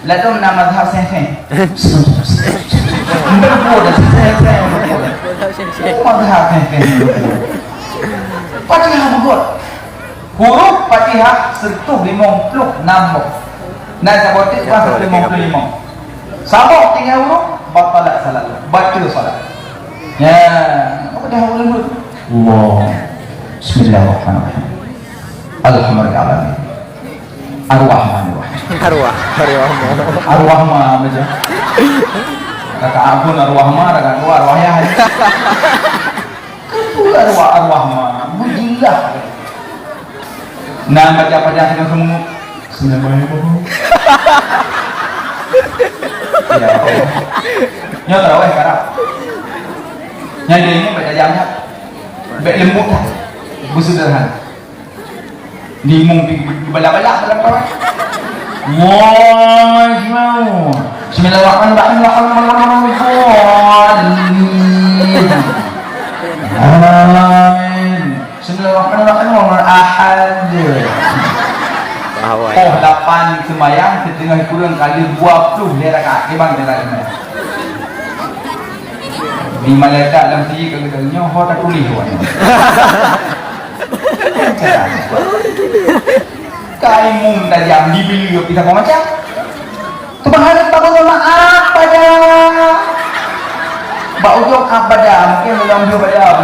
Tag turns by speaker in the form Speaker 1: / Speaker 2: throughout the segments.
Speaker 1: Lalu nama mazhab sen-sen. Berbodoh sen-sen. Mazhab sen-sen. Fatihah berbodoh. Huruf Fatihah sentuh 56. Nah, sabotik masuk 55. Sabuk tinggal huruf batalat salat. Baca salat. Ya, apa dah ulun? Allah. Bismillahirrahmanirrahim. Alhamdulillah. Ar-Rahmanir-Rahim. Arwah mah macam. Kata ampun arwah mah, kata gua arwah ya. Arwah mah. Bujilah. Nah, baca pada dengan semua. Bismillahirrahmanirrahim. Ya Allah. Nyo tarawih sekarang. Yang ini baca jamnya. Baik lembut lah. Bersederhana. Di mungkin balak-balak dalam kawan. Wow, Bismillahirrahmanirrahim. Amin. Bismillahirrahmanirrahim. Ahad. Oh, 8 sembahyang setengah kurang kali 20 dia rakaat. Bang dia lagi. Di malaikat dalam sini kalau ho tak tulis wan. Kaimum tajam dibeli kita kau macam tu bahari bagus maaf pada bau jok pada mungkin belum jok pada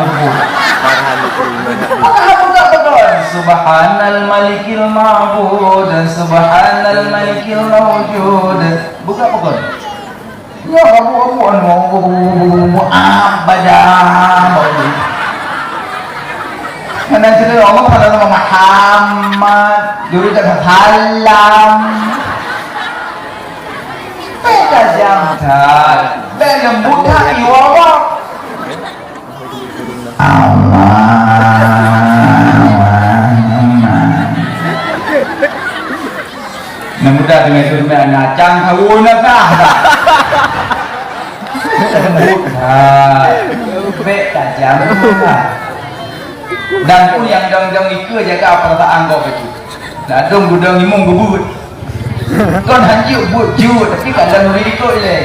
Speaker 1: Subhanal malikil ma'bud subhanal malikil mawjud buka pokok ya abu abada karena cerita Allah pada nama Muhammad dulu kata halam beda jantan beda buta iwawa nah mudah dengan surga nacang tahu nakah beda jantan dan pun yang dong-dong ikut jaga perasaan kau itu. Dah dong gudang imung gebut. Kon hanjuk but jut tapi kalau nuri ikut je.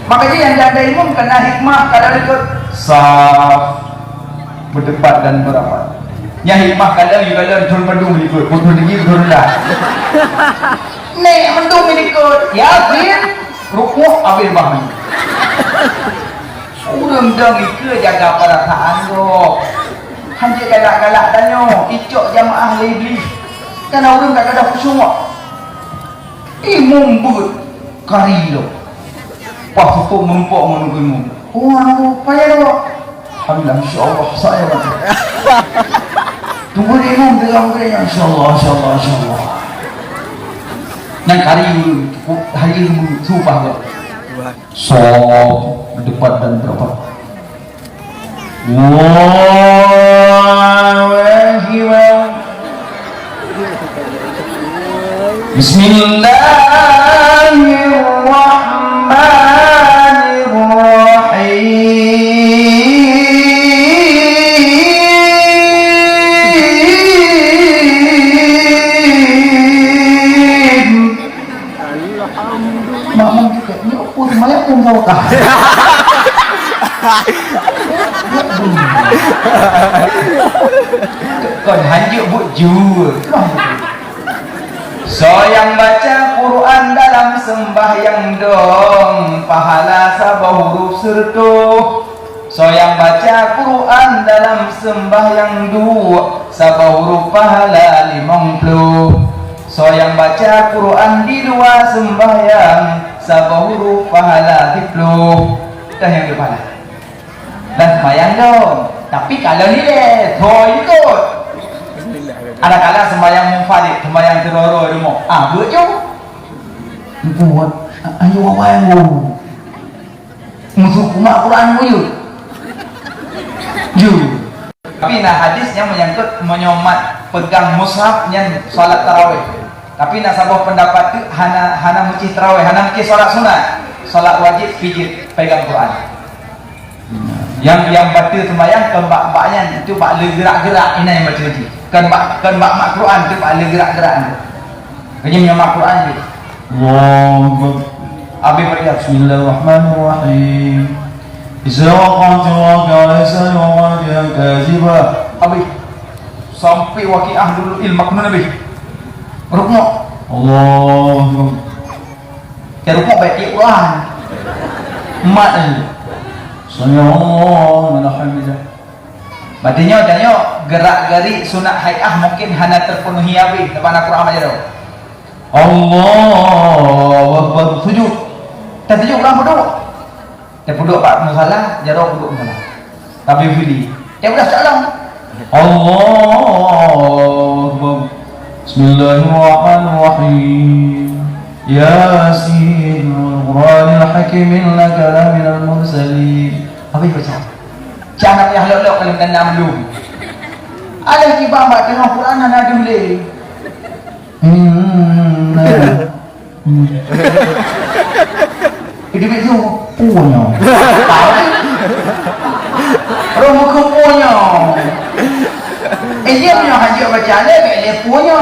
Speaker 1: Makanya yang jaga imung kena hikmah kalau ikut saf berdebat dan berapat. Yang hikmah kalau you kalau turun mendung ikut, turun tinggi turun rendah. Nek mendung ikut, yakin rukuk ambil bahan. Dong-dong ikut jaga perasaan kau. Hanjir galak-galak tanya icok jamaah iblis kan orang tak ada khusyuk mumbut karilo pas hukum mempok menunggu wow payah dok alhamdulillah insyaAllah saya tunggu dia imam dengan insyaAllah dan hari ini sumpah dok so depan dan berapa Bismillahirrahmanirrahim. Mama juga ni pun maya pun tahu kah? Kon hanjuk but jua. So yang baca Quran dalam sembahyang dong pahala sabah huruf sertuh. So yang baca Quran dalam sembahyang dua sabah huruf pahala 50. So yang baca Quran di dua sembahyang sabah huruf pahala 30. Dah yang berpahala. Dan sembahyang dong. Tapi kalau ni deh, ikut. Ada kala sembahyang munfarid, sembahyang teroro di rumah. Buat je. Buat. Ayo awal. Musuh kumak Quran buyut. Tapi nah hadisnya menyangkut menyomat pegang mushaf yang salat tarawih. Tapi nak sabah pendapat tu hana muci tarawih, hana muci salat sunat. Salat wajib pijit pegang Quran. Yang baca sembahyang kan bak-baknya itu bak gerak-gerak ini yang baca haji. Kan bak Quran itu bak gerak-gerak. Jadi menyomak Quran je.
Speaker 2: Allahu
Speaker 1: Abi beriak
Speaker 2: Bismillahirrahmanirrahim. Izaqat wa laysa yuwaqi'a kaziba.
Speaker 1: Abi sampai waqiah dulu ilmu kuno Nabi. Rukuk.
Speaker 2: Allahu
Speaker 1: Ya rukuk baik Quran. Mak ni.
Speaker 2: Sami'allahu liman hamidah.
Speaker 1: Badinya gerak-gerik sunat hai'ah mungkin hanya terpenuhi habis depan Al-Quran aja dah.
Speaker 2: Allahu Akbar.
Speaker 1: Sujud. Tak sujud orang duduk. Dia duduk pak musalah, jarang duduk musalah. Tapi pilih. Dia udah salam.
Speaker 2: Allahu Akbar. Bismillahirrahmanirrahim. Yasin wal Qur'anil hakim innaka laminal mursalin.
Speaker 1: Habis baca. Jangan yang lelok kalau tanda belum. Ada kibah mbak tengah Quran ada dulu. Itu itu punya. Rumah punya. Dia punya haji baca ni, dia punya.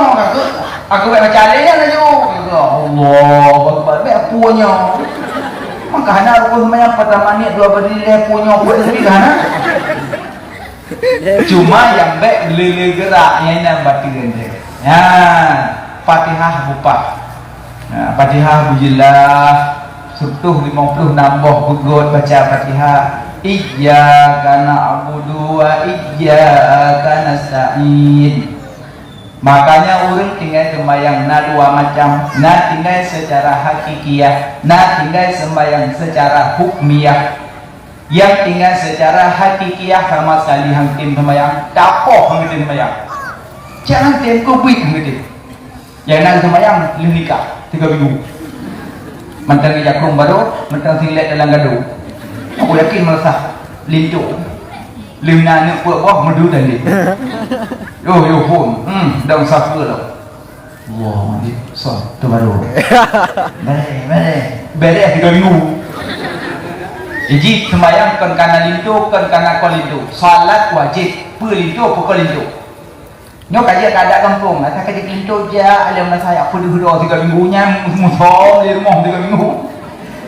Speaker 1: Aku baca ni lah tu. Allah, bapak punya. Maka hana rukun semayang pertama ni dua berdiri dia punya buat sendiri hana. Cuma yang baik lele gerak yang nak batin dia. Ya, Fatihah bupa. Ya, Fatihah bujillah. Sutuh 50 nambah gugut baca Fatihah. Iyyaka na'budu wa iyyaka nasta'in. Makanya orang tinggal sembahyang na dua macam, na tinggal secara hakikiyah, na tinggal sembahyang secara hukmiyah. Yang tinggal secara hakikiyah sama sekali hang tim sembahyang, dapoh hang tim sembahyang. Jangan tim kubik hang tim. Yang nak sembahyang nikah 3 minggu. Mentang jakrum baru, mentang silet dalam gaduh. Aku yakin merasa lintuk. Lina nak buat buah medu dan dia. Yo pun, dah usah pula dah. Wah, ni so tu baru. Bere 3 minggu. Jadi sembahyang kan kana lintu, kan kana kolintu. Salat wajib, pelintu pekolintu. Nyok aja tak ada kampung, tak kerja lintu je, alam saya pedu 3 minggunya musuh di rumah 3 minggu.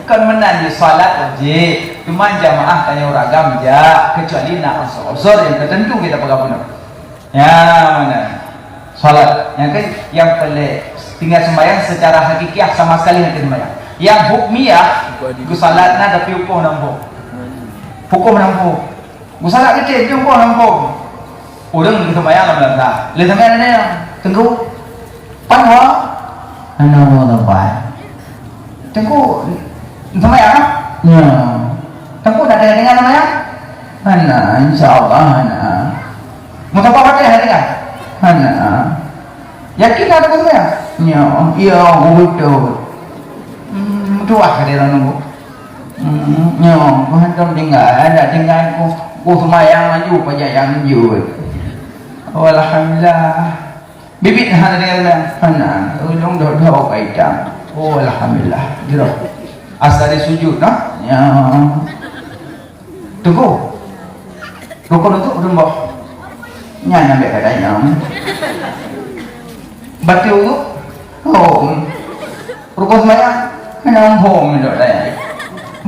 Speaker 1: Kan menan di salat wajib. Cuma jamaah tanya ragam ja, kecuali nak usul yang tertentu kita pegang benar. Ya mana? Salat yang pelik tinggal sembahyang secara hakikiyah sama sekali hati sembahyang. Yang hukmiyah, ku salat na tapi hukum nampu. Hukum nampu. Ku salat kecil hukum nampu. Orang sembahyang dalam dah. Le sembahyang ni tengku panwa. Ana wa dapat. Tengku sembahyang? Ya. Tengku dah dengan namanya? Ana, insyaallah ana. Mutapa baca dengar? Ana. Yakin ada betul ya? Ya, iya betul. Tuah dia nunggu. Ya, gua hendak tinggal, ada tinggal ku sembahyang maju pajak yang jujur. Alhamdulillah. Bibit ada dengan ana, ulung dok kaitan. Oh alhamdulillah. Jero. Asal dia sujud nah? Ya. Tunggu. Rukun untuk rembah. Nyan ambil katanya. Batu tu. Oh. Rukun sembahyang. Kenapa home dok dah.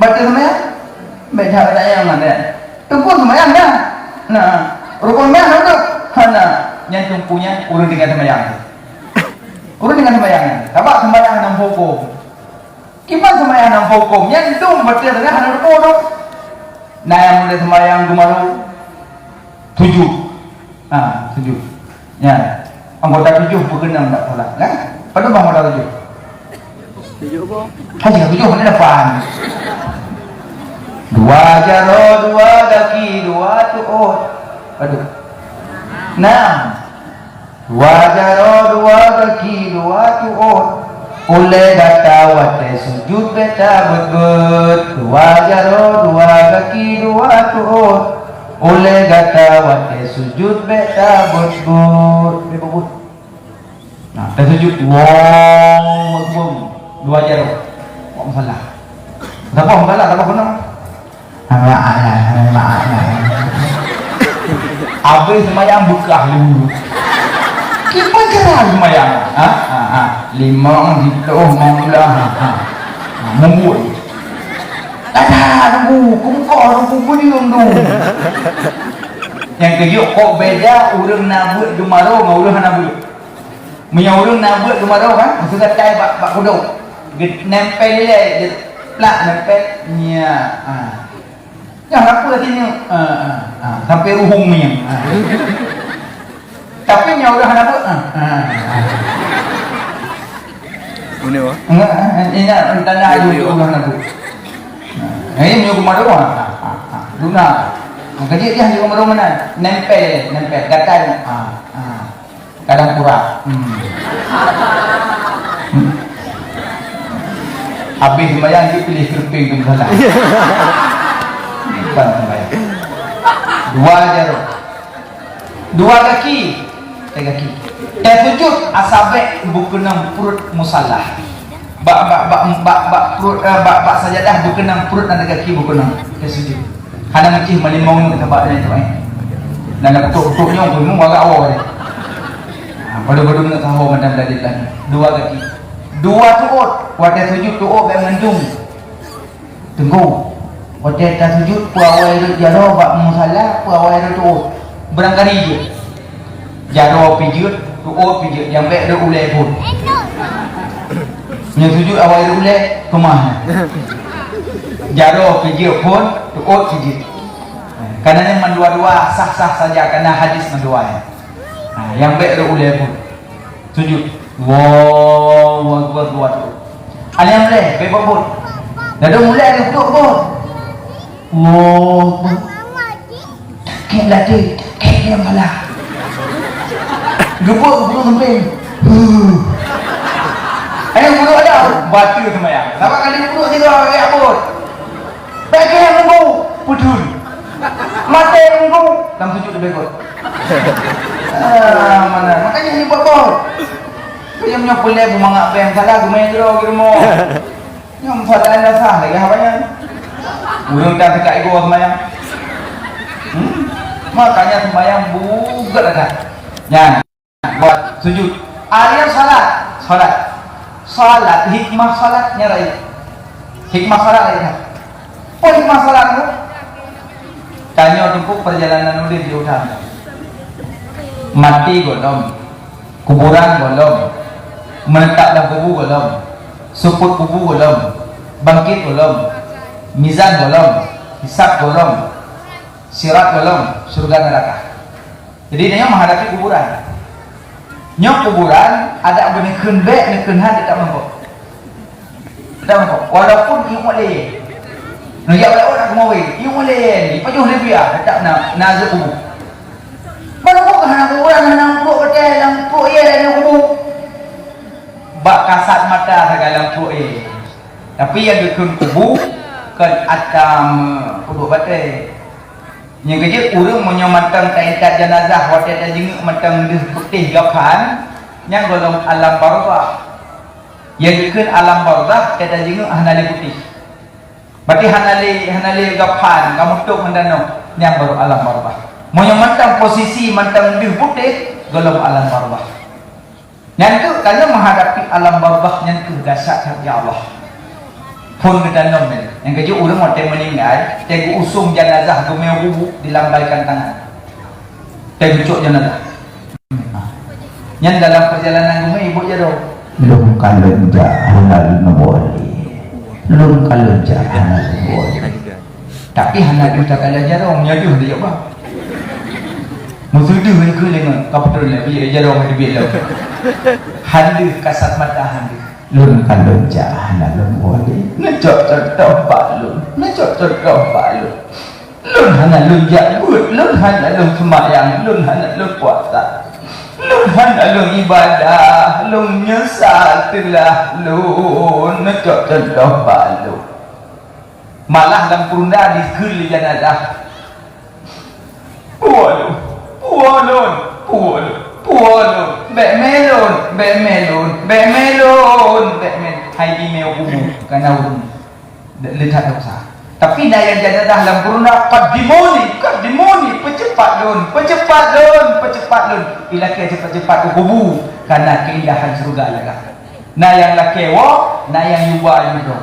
Speaker 1: Batu sembahyang. Baca katanya mana. Tunggu sembahyang dah. Nah, rukun sembahyang tu. Hana yang tumpunya urut dengan sembahyang. Urut dengan sembahyang. Apa sembahyang enam hukum? Kipas sembahyang enam hukum. Yang itu baca dengan hana rukun tu. Nah yang mulai sembahyang gumaru 7. 7. Ya. Anggota 7 berkenaan tak salah, kan? Pada bang anggota 7. 7 apa? Haji 7 mana depan. 2 jaro, 2 kaki, 2 tuut. Aduh. 6. 2 jaro, 2 kaki, 2 tuut. Oleh data wate sujud beta begut. 2 jaro, 2 kaki, 2 tuut. Oleh data wate sujud beta begut. Begut. Nah, dah sujud. Wow, begut. 2 jaro. Kok salah? Tak apa, salah, tak apa benar. Habis sembahyang bekah dulu. Kita cerah semayang. Lima di bawah maulah. Membuat. Ada nunggu, kumkor, kumpulin dulu. Yang kejut kok beda urang nabut gemaro ngau urang nabut. Punya urang nabut gemaro kan, maksudnya cai bak kuduk. Nempel dia plak nempel nya. Yang aku sini sampai ruhung ni. Tapi nya urang nabut.
Speaker 2: Ini wah.
Speaker 1: Ini tanda ayu urang nabut. Ini punya gemaro Luna. Kecil dia di rumah mana? Nempel, datang. Kadang kurang. Habis sembahyang dia pilih kerping tu salah. Bukan sembahyang. Dua kaki. Tiga kaki. Sujud asabe bukenang perut musallah. Bak perut sajadah bukenang perut dan kaki bukenang. Sujud. Kadang mesti melimau ni tempat dia tu Dan nak kutuk-kutuknya pun mu agak awal dia. Pada-pada nak tahu macam tadi lah. Dua kaki. Dua tuut. Waktu sujud tuut baik menganjung. Tunggu. Waktu tak sujud puawai itu jaro bak musalah puawai itu tuut. Berangkali je. Jaro pijut, tuut pijut. Yang baik dia ulai pun. Yang sujud awal dia ulai kemana? Jaro pijut pun tuut pijut. Karena ini mendua-dua sah-sah saja karena hadis mendua. Yang baik dia ulai pun sujud. Wow, buat tu. Aliam leh, bebas pun. Dah dah mulai dia tutup pun. Wow, kek latih, kek yang malah. Gepuk burung semping. Ayo burung ada, batu semayang. Nampak kali burung tiga kali abut. Pakai yang nunggu, putul. Mata yang nunggu, dalam sujud lebih kot. Mana? Makanya ni buat bol. Yang punya boleh bermangak bang salah gumai terus di rumah. Yang salah anda sah lagi apanya? Burung tak dekat ego semayang. Makanya semayang bugat ada. Jangan buat sujud. Alias salat, hikmah salatnya rai. Hikmah salat rai. Oh hikmah salat tu? Tanya tempuh perjalanan udah di hutan. Mati golong, kuburan golong, menetap dalam kubur golong, suput kubur golong, bangkit golong, mizan golong, hisab golong, sirat golong, surga neraka. Jadi dia menghadapi kuburan. Nyok kuburan ada benih kenbek, benih kenhan tidak mampu. Tidak mampu. Walaupun ia boleh. Nujak balik orang kemari, ia boleh. Pajuh lebih ah, tak nak nazar kubur. Mana kau kena kuburan, kena empuk betul, empuk ia dalam kubur. Bak kasat mata segala empuk ia. Tapi yang dikun kubur kan atam kubur batai. Yang kerja urang punya matang kaitan jenazah waktu ada jenguk matang putih gapan yang golong alam barzah. Yang dikun alam barzah ada jenguk hanali putih. Berarti hanali gapan kamu tuk mendano yang baru alam barzah. Punya matang posisi matang di putih golong alam barzah. Yang tu kalau menghadapi alam barzah yang tu dahsyat ya Allah. Pun kita nom ni. Yang kerja orang waktu meninggal, tengok usung jenazah gumai bubuk dilambaikan tangan. Tengok cuk jenazah. Yang dalam perjalanan gumai ibu jado. Lung kalon jahanal naboli. Lung kalon jahanal naboli. Tapi hanal kita kalau jado menyajuh dia apa? Musuh tu ni kulengan kapten le biar jado hadi biar. Handu kasat mata handu. Lun kalun jahanal naboli. Necok balun, lun hana lun jabut, lun hana lun semayang, lun hana lun puasa, lun hana lun ibadah, lun nyesal telah lun necok balun. Malah dalam kurunda dikuli jenazah. Pualun, bemelon, hai email kubu, karena urung lihat dosa. Tapi dah yang jenazah dalam kuruna qadimuni, percepat lun. Ila ke cepat-cepat ke kubur karena keindahan surga lah. Nah yang laki na yang yuba itu.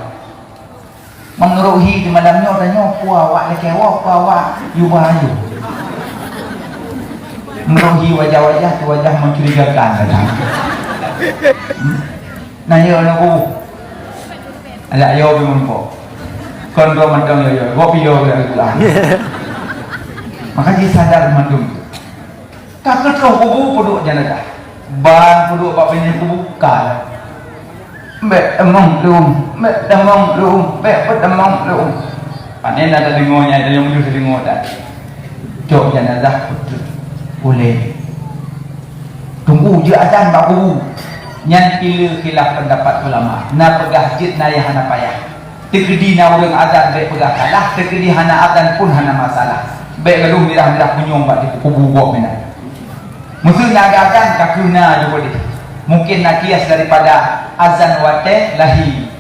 Speaker 1: Mengeruhi di malamnya tanya puawak laki puawak yuba ayu. Mengeruhi wajah-wajah tu wajah mencurigakan kadang. Nanya aku. Ada ayo bimpo. Kon do mandang yo gopi yo lah. Maka dia sadar mandung. Kakek roh kubu puduk jenazah. Ban puduk bab ini kubu kal. Mbak emang belum. Panen ada dengonya, ada yang menuju dengo dah. Jok jenazah putut boleh. Tunggu je azan bab kubu. Nyan pilih khilaf pendapat ulama. Na pegah jid na ya hana payah. Tegedi na urang azan baik pegah kalah, tegedi hana azan pun hana masalah. Baik gaduh mirah-mirah penyong bak di kubu gua mena. Musuh nak azan kakuna je boleh. Mungkin nak kias daripada azan wate lahi.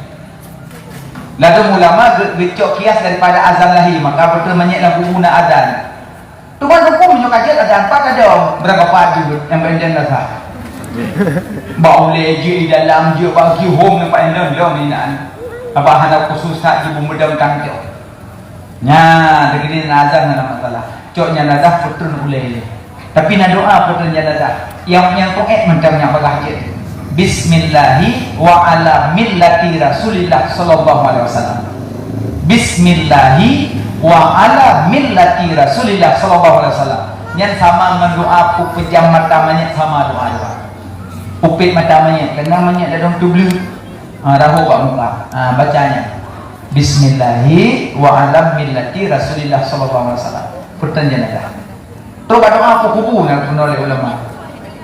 Speaker 1: Lalu ulama gecok kias daripada azan lahi, maka betul banyak lagu guna azan. Tuan hukum menyok kajian azan pak ada berapa pagi yang benden dah. Bau leje di dalam je bagi home nampak enak dah minaan. Apa hendak khusus tak ibu medam kangkau. Nya degini azan ada masalah. Coknya nazah putun ulai. Tapi na doa putun nazah. Yang poet macam yang bagahit. Bismillahi wa ala millati Rasulillah sallallahu alaihi wasallam. Bismillahi wa ala millati Rasulillah sallallahu alaihi wasallam. Yang sama dengan doa pejam mata banyak sama doa. Upit mata banyak, kenang banyak dalam tubuh. Rahu pak muka. Bacanya. Bismillahi wa ala millati Rasulillah sallallahu alaihi wasallam. Pertanyaan dah. Tu doa apa kubu nak oleh ulama.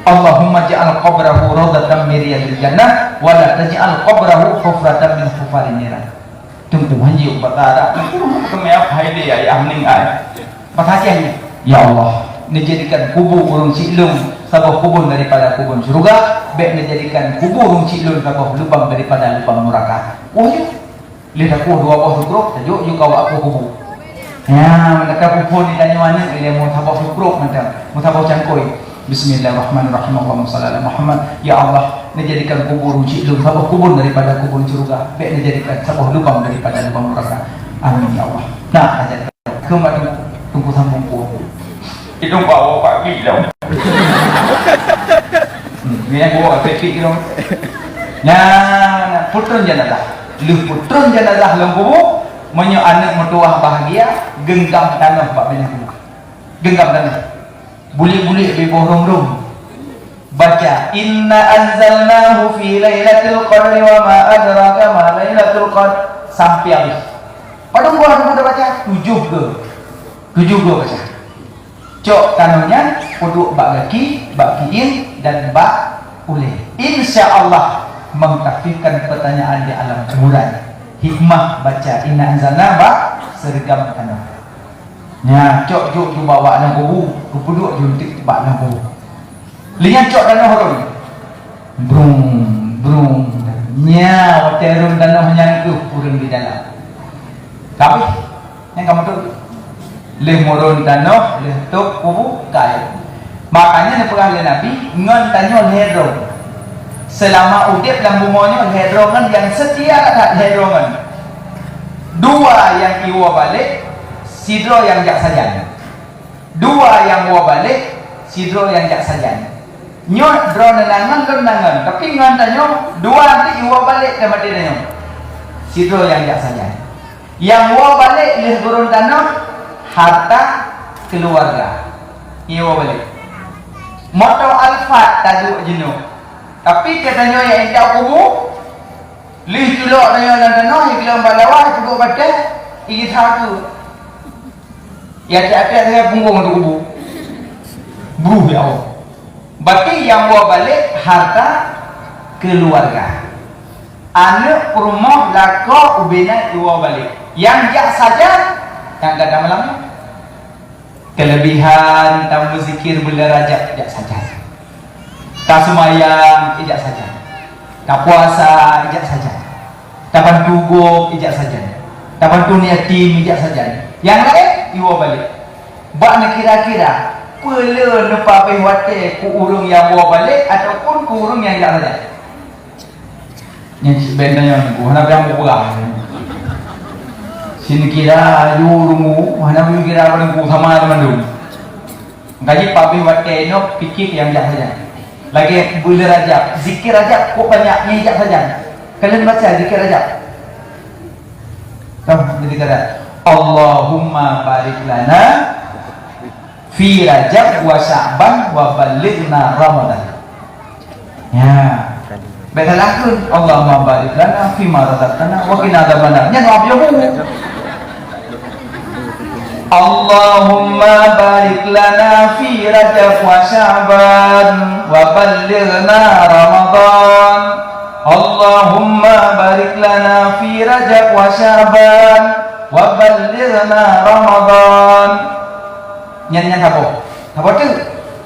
Speaker 1: Allahumma ja'al qabrahu rawdatan min riyadil jannah wa la taj'al qabrahu hufratan min hufarin niran. Tunggu haji batara. Kami apa hai dia ya mending ai. Patahnya. Ya Allah, dijadikan kubur urung cilung sabah kubur daripada kubur surga, baik dijadikan kubur urung cilung sabah lubang daripada lubang neraka. Oh ya. Lihat aku dua buah sukruk, tajuk you kau aku kubur. Ya, mereka kubur ditanya mana dia mau sabah sukruk macam, mau sabah cangkoi. Bismillahirrahmanirrahim. Allahumma shalli ala Muhammad. Ya Allah, dijadikan kubur cilung sabah kubur daripada kubur surga, baik dijadikan sabah lubang daripada lubang neraka. Amin ya Allah. Nah, aja kembali tunggu sambung ku. Itu bawa Pak Bilang. Ni aku bawa fikir dong. Nah, putron jenazah. Lu putron jenazah lembu menyo anak mertua bahagia, genggam tanah Pak Bilang. Genggam tanah. Buli-buli di bawah rom. Baca inna anzalnahu fi lailatul qadri wa ma adraka ma lailatul qadr sampai habis. Padahal gua udah baca 7 ke baca. Cok tanahnya puduk bak laki, bak kiin dan bak uleh. InsyaAllah mengkafirkan pertanyaan di alam kuburan. Hikmah baca inna anzalna bak sergam tanah. Ya, cok juk tu bawa nang kubur, puduk juntik bak nang kubur. Lihat cok tanah horon. Brung. Nya waterun tanahnya itu urang di dalam. Tapi yang kamu tu leh moron tanah, leh tok kubu kai. Makanya nepegah le Nabi ngan tanyo hedro. Selama udip dalam bumonyo hedrongan yang setia kat hedrongan. Dua yang iwa balik, sidro yang jak sajan. Dua yang iwa balik, sidro yang jak sajan. Nyot dro nenangan, tapi ngan tanyo dua nanti iwa balik sama dia tanyo. Sidro yang jak sajan. Yang iwa balik leh turun tanah harta keluarga. Iwa balik. Moto alfat tajuk jenuh. Tapi katanya yang tak kubu lih tulok nanya dan tanah iklan balawah duduk badan iki satu. Ya tiap-tiap saya punggung untuk kubu. Bruh ya Allah. Berarti yang bawa balik harta keluarga. Anak rumah lako ubina iwa balik. Yang jak saja yang tak ada malamnya. Kelebihan tamu zikir berderajat tidak saja. Tak semayang tidak saja. Tak puasa tidak saja. Tak bantugo tidak saja. Taman tu ni hati mijak saja. Yang lain iwa balik. Bak nak kira-kira pela lepas wate ku urung yang bawa balik ataupun ku urung yang jak saja. Yang sebenarnya aku hendak yang kurang. Sini kira yu urungmu, hendak yu kira urungku sama teman tu. Gaji papi wate no pikir yang jak saja. Lagi bulan Rajab, zikir Rajab kok banyak yang jak saja. Kalian baca zikir Rajab. Kamu jadi kata Allahumma barik lana fi Rajab wa Sya'ban wa balighna Ramadan. Ya. Betul lakun Allahumma barik lana fi ma razaqtana wa qina adzabannar. Nya no abyo. Allahumma barik lana fi Rajab wa Sya'ban wa balighna Ramadan. Allahumma barik lana fi Rajab wa Sya'ban wa balighna Ramadan. Nyanyian apa? Apa tu?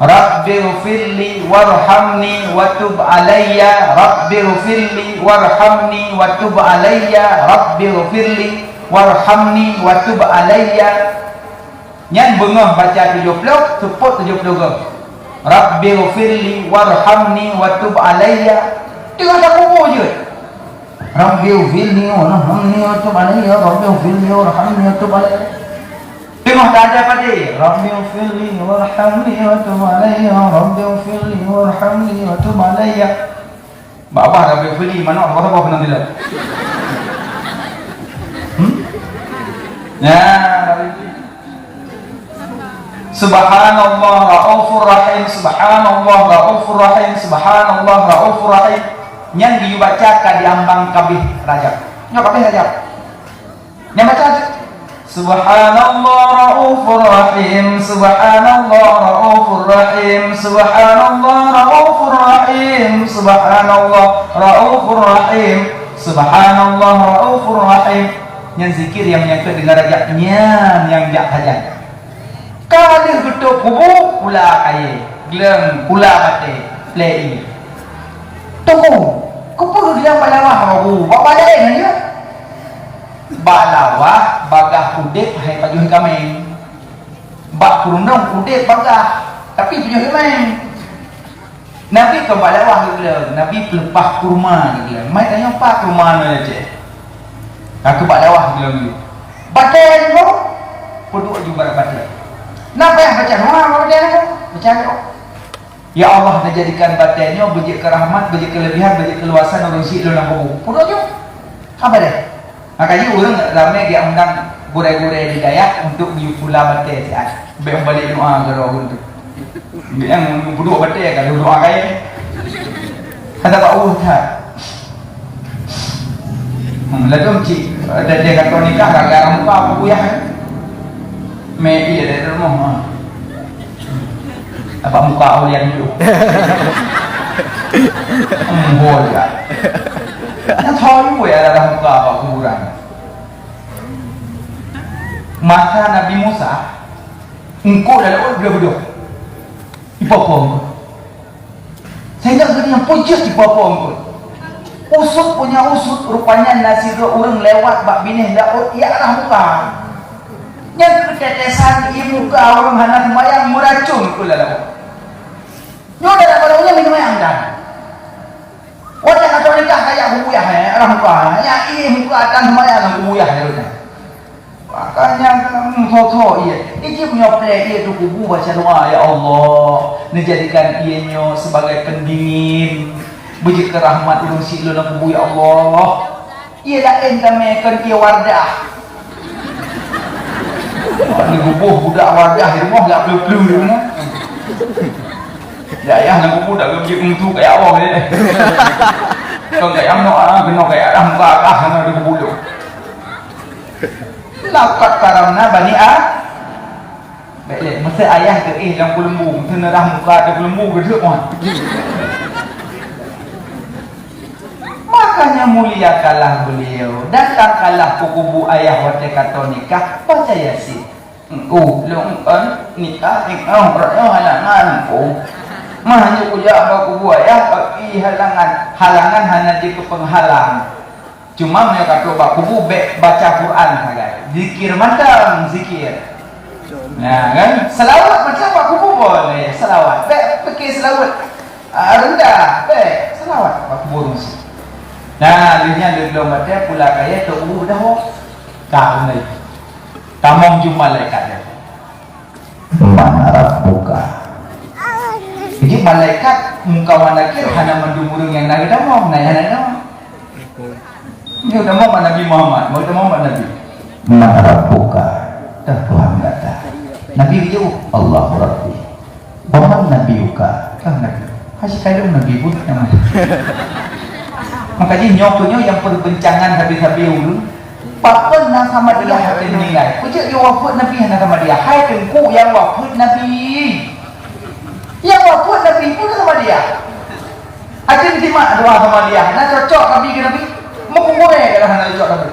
Speaker 1: Rabbighfirli warhamni wa tub alayya. Rabbighfirli warhamni wa tub alayya. Rabbighfirli warhamni wa tub alayya. Nyan bengah baca 70, support 70 ke. Rabbighfirli warhamni wa tub alayya. Tengah dah kubur je. Rabbighfirli warhamni wa tub alayya. Rabbighfirli warhamni wa tub alayya. Tengah tak ada pada Rabbighfirli warhamni wa tub alayya. Rabbighfirli warhamni wa tub alayya. Bapa Rabbighfirli mana apa apa pernah tidak? Ya, Subhanallah Raufur Rahim. Subhanallah Raufur Rahim. Subhanallah Raufur Rahim. Yang dibacakan di ambang kabih Rajab. Nyok kabih Rajab. Yang baca Subhanallah Raufur Rahim. Subhanallah Raufur Rahim. Subhanallah Raufur Rahim. Subhanallah Raufur Rahim. Subhanallah Raufur Rahim. Yang zikir yang menyangkut dengan Rajabnya yang jak hajat. Kalau betul kubur pula kaya, geleng pula mati, play. Tunggu, kubur geleng balawah baru, bawa lain aja. Balawah bagah udip hai pajuh kami. Bak kurundong udip bagah, tapi pajuh kami. Nabi ke balawah geleng, Nabi pelepah kurma geleng. Mai tanya apa kurma ni aja. Aku balawah geleng. Baten tu, puduk juga baten. Napa yang baca doa baca baca doa. Ya Allah nak jadikan batinnya bejik kerahmat, bejik kelebihan, bejik keluasan orang si dalam kubur. Pulau je. Apa dia? Makanya orang ramai dia undang gurai-gurai di Dayak untuk pula batin siat. Baik balik doa ke roh untuk. Yang puduk batin kalau doa kaya. Kata tak tak. Lalu cik dia kata nikah gara-gara muka apa buyah. Mei ada rumah. Apa muka awlian dulu? Boleh. Yang tahu ya dalam muka apa kuburan. Maka Nabi Musa, engkau dalam berdua. Ipapong. Sehingga yang pujas ipapong. Usut punya usut rupanya nasi dua orang lewat bak binih daud ia arah muka. Yang ketetesan ibu ke orang hana semayang meracun pula lah. Nyo dah pada punya minum yang dah. Wajah kata nikah kayak bubuyah arah muka. Ya ini muka atas semayang bubuyah dia. Makanya foto ia. Ini punya play dia tu kubu baca doa ya Allah. Dijadikan ianya sebagai pendingin. Bejik kerahmat ulung si lu nak kubu ya Allah. Ia lain kami kan ia wardah. Ni kubuh budak wardah di rumah tak pelu-pelu dia mana. Ya ayah nak kubuh tak kerja untuk kayak awak ni. Kalau kayak amno kena kayak dah muka akah sana di kubuh tu. Lakat karamna bani a. Baik, masa ayah ke dalam lembu, masa dah muka ada lembu ke semua. Makanya muliakanlah beliau. Datangkanlah ke kubu ayah waktu kata nikah. Baca Yasin. Nikah halangan Mahanya kuliah kubu ayah bagi halangan hanya jadi penghalang. Cuma mereka kata bak kubur baca Quran saja. Zikir macam zikir. Nah kan, selawat macam bak kubur boleh. Selawat, pakai selawat rendah, selawat bak kubur mesti. Nah, dia belum baca pula kaya tu dah kau ni. Tamong jumpa malaikat dia. Mana rabbuka? Jadi malaikat muka malaikat hana mendumurung yang nabi tamong, hana tamong. Ini udah mau Nabi Muhammad, mau Muhammad Nabi. Mana rabbuka? Dah Tuhan kata. Nabi jawab, Allahu Rabbi. Waman nabiuka? Kan Nabi. Kasih kaya Nabi pun nama. Makanya nyokonya yang perbincangan habis-habis dulu. Papa nak sama dia hati meninggal. Kujak dia wafat Nabi hana sama dia. Hai tengku yang wafat Nabi. Yang wafat Nabi pun sama dia. Aja terima doa sama dia. Nak cocok Nabi ke Nabi? Mengumumkan kalau hana cocok Nabi.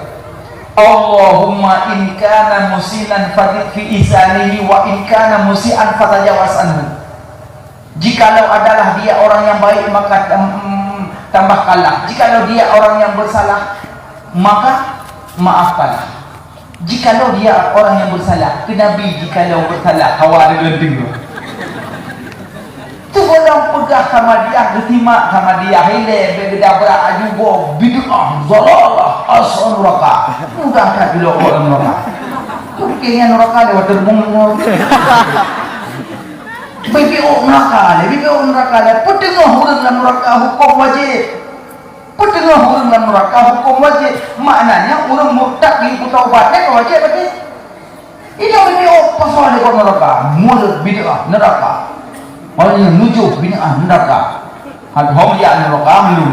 Speaker 1: Allahumma in kana musinan fadid fi isanihi wa in kana musian fatajawaz anhu. Jikalau adalah dia orang yang baik maka tambah kalah. Jikalau dia orang yang bersalah maka maafkanlah. Jikalau dia orang yang bersalah, ke Nabi jikalau bersalah kawal lenting tu. Tu orang pegah sama dia, terima sama dia, hele begeda berajubo bid'ah dalalah asal neraka. Mudah tak dulu orang neraka. Kayaknya neraka lewat terbung. BPO neraka le. Petengah orang dalam neraka hukum wajib. Petengah orang dalam neraka hukum wajib. Maknanya orang murtad di taubatnya wajib berarti. Ini BPO pasal lewat neraka. Mulut bid'ah neraka. Orang yang nujuh bid'ah neraka. Hom ya neraka belum.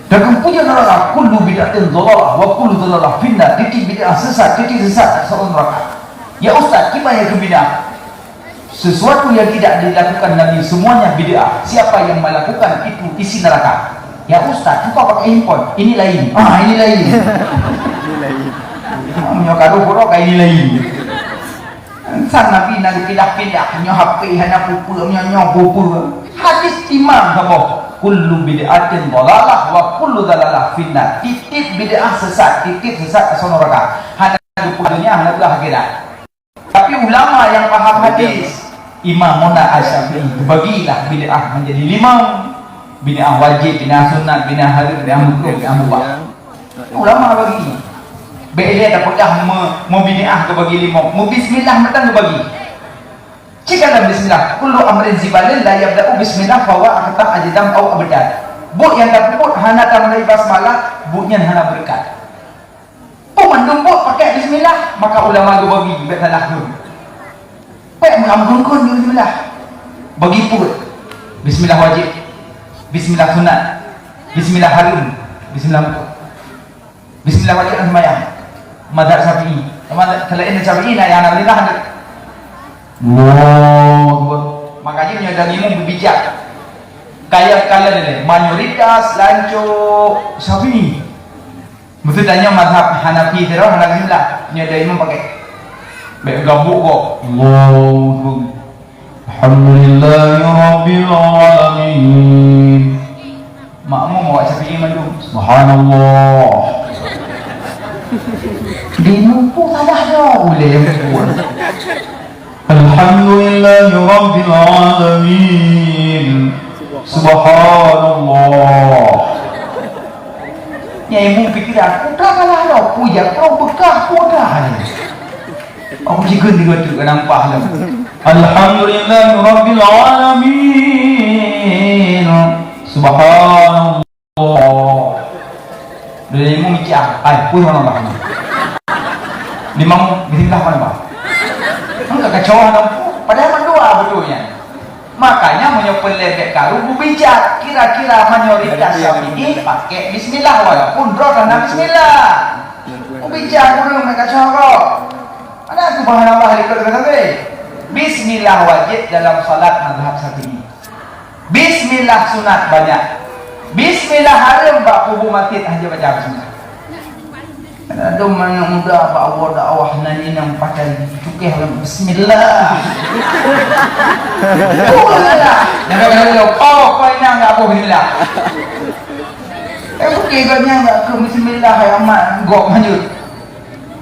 Speaker 1: Dan punya neraka kullu bid'atin dhalalah wa kullu dhalalah finnar. Titik bid'ah sesat asal neraka. Ya ustaz, gimana ke bid'ah? Sesuatu yang tidak dilakukan Nabi semuanya bid'ah. Siapa yang melakukan itu isi neraka. Ya ustaz, engkau pakai handphone, ini lain. Ini lain. Ini lain. Menyokado borok ini lain. Sang Nabi nak pindah-pindah nyo HP hana pupu nyo pupu. Hadis imam apa? Kullu bid'atin dhalalah wa kullu dhalalah finnar. Titik bid'ah sesat, titik sesat asal neraka. Hana dunia hana belah akhirat. Tapi ulama yang paham hadis, Imam Mona Asy-Syafi'i bagilah bid'ah menjadi 5. Bid'ah wajib, bid'ah sunat, bid'ah haram, bid'ah makruh, bid'ah mubah. Ulama bagi. Bila dah pegah mau bid'ah ke bagi 5. Mau bismillah mentang ke bagi. Jika dalam bismillah, kullu amrin zibalin la yabda'u bismillah fa huwa akhta ajdam au abdan. But yang dah put hana tamai basmalah, butnya hana berkat. Pemandung buat pakai bismillah, maka ulama tu bagi betalah tu. Pak mengambil kon bismillah. Bagi put. Bismillah wajib. Bismillah sunat. Bismillah haram. Bismillah wajib dan sembahyang. Mazhab Syafi'i. Selain Syafi'i nak yang alhamdulillah ada. Makanya menyadari ilmu berbijak. Kaya dia mayoritas lanjut Syafi'i. Betul tanya mazhab Hanafi tu Hanafi lah. Ni ada imam pakai baik gabuk kok. Allahu Alhamdulillahirabbil alamin. Makmum awak Syafi'i mandu. Subhanallah. Dia numpuk salah dah. Boleh yang buat. Alhamdulillahirabbil alamin. Subhanallah. Yang ibu fikir aku dah kalah dah. Puja kau bekah aku dah. Aku juga tu nampak dah. Alhamdulillahirabbil alamin. Subhanallah. Dari ibu mikir, pun orang lah. Limang bismillah mana bah? Enggak kacauan lampu. Padahal mendoa betulnya. Makanya menyopel ledek karu bijak. Kira-kira mayoritas Syafi'i pakai bismillah walaupun roh karena bismillah. Bijak guru mereka cakap. Mana aku bahan apa hari kata bismillah wajib dalam salat mazhab Syafi'i. Bismillah sunat banyak. Bismillah haram bak kubu mati aja baca bismillah. Ada mana muda bawa dakwah nani yang pakai cukeh bismillah. Oh lah. Jangan kau ini enggak apa bismillah. Okey katnya enggak ke bismillah yang mak gok manjut.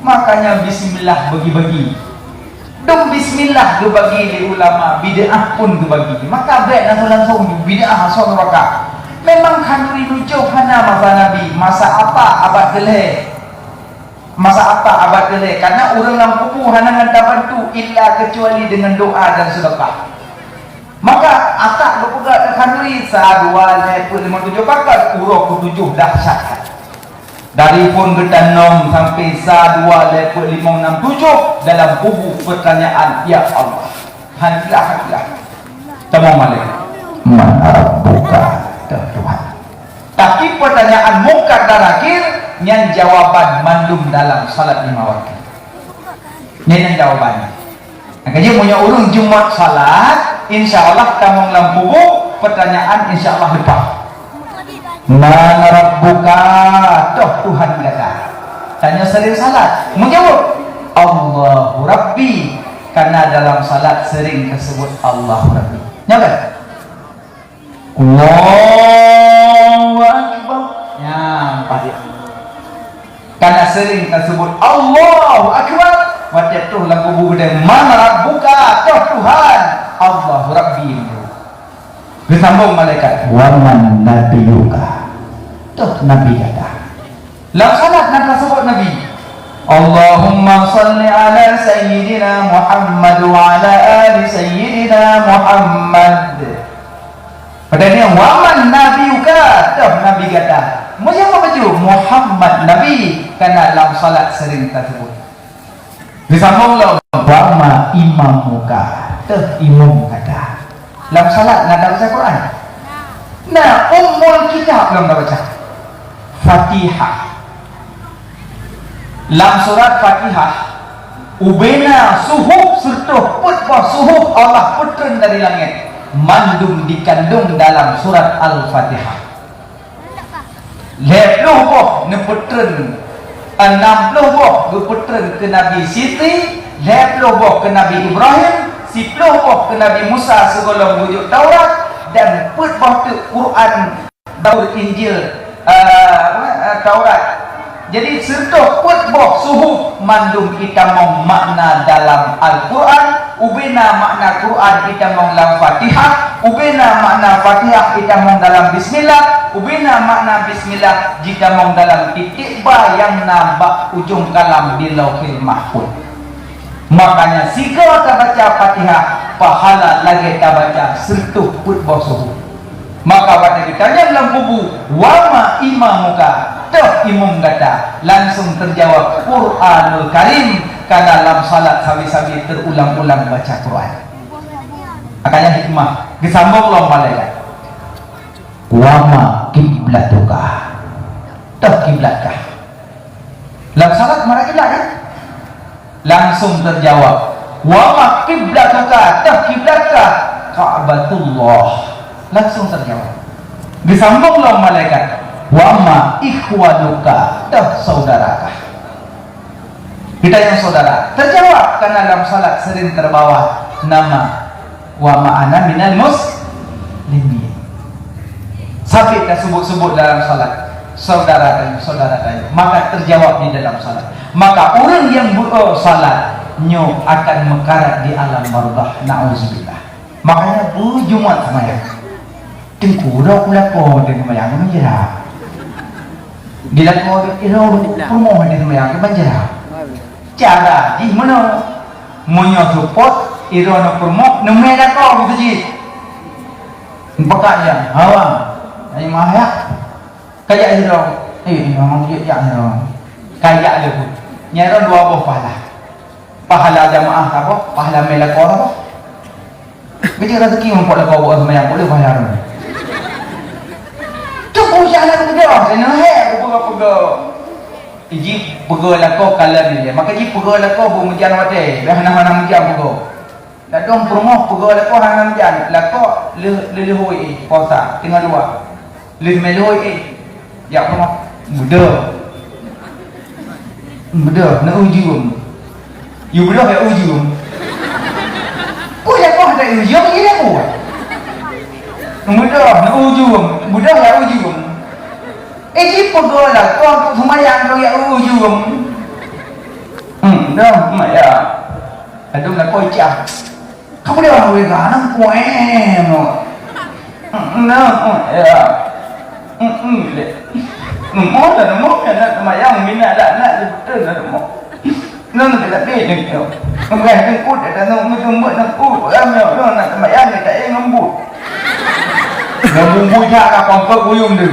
Speaker 1: Makanya bismillah bagi-bagi. Dong bismillah tu bagi di ulama, bid'ah pun tu bagi. Maka baik langsung bid'ah asal neraka. Memang khanduri nujuk hana masa Nabi, masa apa abad geleh. Masa apa abad geleh? Karena orang yang kubu hana nganta bantu illa kecuali dengan doa dan sedekah. Maka atak lu pegang khanduri sa 2 5 7 pakat urok ku 7 dahsyat. Dari pun getanong sampai sa 2 5 6 7 dalam kubu pertanyaan ya Allah. Handilah. Tamam malaikat. Man rabbuka Tuhan. Tapi pertanyaan mungkar dan akhir yang jawaban mandum dalam salat 5 waktu. Ini yang jawabannya. Makanya punya urung Jumat salat, insyaallah tamong lampu pertanyaan insyaallah lepas. Man rabbuka Tuhan kata. Tanya sering salat, menjawab Allahu Rabbi, karena dalam salat sering disebut Allahu Rabbi. Nyaman? Allahu Akbar. Nyampak dia. Karena sering disebut Allahu Akbar. Waktu itu lagu buku dia Man rabbuka Tuhan Allahu Rabbi. Disambung malaikat wa man nabiyuka. Tuh Nabi kata. Dalam salat nak sebut Nabi. Allahumma salli ala sayyidina Muhammad wa ala ali sayyidina Muhammad. Padahal wa man nabiyuka. Tuh Nabi kata. Macam apa baju Muhammad Nabi, karena dalam salat sering tersebut. Disambung lah wa ma imamuka. Tuh imam kata. Dalam salat nak baca Quran. Nah, ummul kitab belum baca. Fatihah. Dalam surat Fatihah, ubena suhuf serta putbah suhuf Allah putren dari langit. Mandum dikandung dalam surat Al-Fatihah. Lepluh boh neputren 60 boh berputren ke Nabi Siti, lepluh boh ke Nabi Ibrahim, 10 boh ke Nabi Musa segolong wujud Taurat, dan putbah tu Quran, Daud, Injil, Taurat. Jadi serta putbah suhuf mandum kita mau makna dalam Al-Quran, ubina makna Quran kita mau dalam Fatihah, ubina makna Fatihah kita mau dalam Bismillah, ubina makna Bismillah jika mau dalam titik ba yang nampak ujung kalam di Lauhil Mahfuz. Makanya siga kita baca Fatihah, pahala lagi kita baca serta putbah suhuf. Maka waktu ditanya dalam kubu, wama imamuka, tuh imam kata, langsung terjawab Quranul Karim, karena dalam salat sabi-sabi terulang-ulang baca Quran. Makanya hikmah disambung loh malaikat. Wama kiblatuka, tuh kiblatkah? Dalam salat mana kiblat kan? Langsung terjawab, wama kiblatuka, tuh kiblatkah? Ka'batullah. Langsung terjawab. Disambunglah malaikat, wama ikhwanuka, dah saudarakah? Kita yang saudara terjawab, karena dalam salat sering terbawa nama wama ana minal muslimin. Sampai kita sebut-sebut dalam salat saudara tanya, maka terjawab di dalam salat. Maka orang yang salat nyo akan mekarat di alam barzakh, na'udzubillah. Makanya Jumat semayang tengku dah pula kau dengan mayang menjerah. Bila kau irau pemoh dengan mayang menjerah. Cara di mana munyo support irau nak pemoh nemai dah kau gitu ji. Pakak ya, awam. Ai mahyak. Kayak irau. Memang dia irau. Kayak dia pun. Nyaro 2 buah pahala. Pahala jamaah apa? Pahala melakor apa? Bila rezeki membuat kau buat semayang boleh pahala. Cukup jalan dia, saya nak pegah. Iji pegah lah kau kalah dia. Maka iji pegah lah kau bermujian wate. Dah nama mujian pegah. Dah dong promoh pegah lah kau hang mujian. Lah kau leluhui puasa tinggal 2. Leluhui ya promoh muda. Nak ujung. You belum ya ujung. Kau ya kau ada ujung ini aku. Mudah, nak ujung, mudah ya ujung. Ini pegolah kau untuk semayang kau ya ujung. Dah semayang. Aduh nak kau cak. Kamu dia orang wega nang kue no. Nah ya. Mau dah mau nak semayang mina nak betul dah mau. Nang tak ada ni tu. Mungkin kau dah nang mungkin nak kau ramai nak semayang tak ada ngembut. Ngembut tak apa kuyung tu.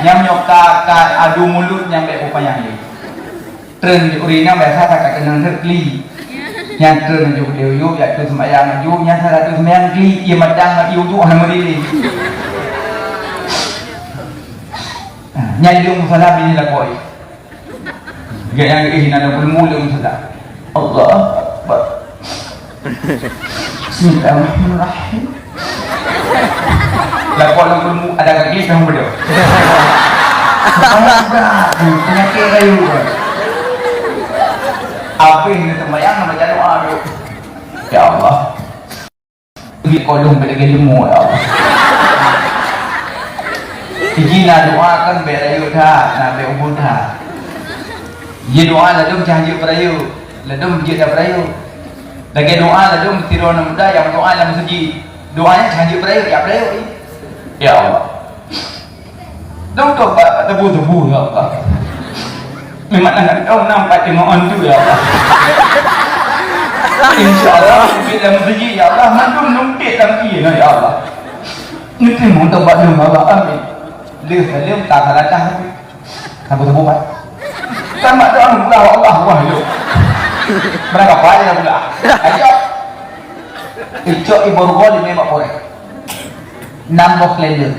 Speaker 1: Yang nyokak adu mulut yang baik upaya ni. Tren di urina biasa tak kena terkli. Yang tren juga dia yuk, ya tu semayang yuk, yang salah tu semayang kli, ia madang yuk yuk hanya meri. Nyai yung salah bini lah koi. Gaya yang ini ada bermula salah. Allah Akbar. Bismillahirrahmanirrahim. Lakon yang bermu ada kaki yang berdua. Sekarang penyakit kayu. Apa ini sembahyang nama jalan doa. Ya Allah. Bagi kolong pada ilmu ya Allah. Ijina doakan berayu dah, nak berubah dah. Ye doa ladum cahaya berayu, ladum je dah berayu. Lagi doa ladum tiruan muda yang doa dalam masjid. Doanya cahaya berayu, ya berayu. Ya Allah. Dong kau tak tebu ya Allah. Memang nak kau nampak tengok tu ya Allah. InsyaAllah bila masjid ya Allah mandum numpit tangki ya Allah. Nanti mau tempat dum Allah amin. Lih tak salah dah. Tebu buat. Sama doa Allah wahyu. Berapa banyak pula? Ayo. Itu ibu gol memang boleh. Nambah lender.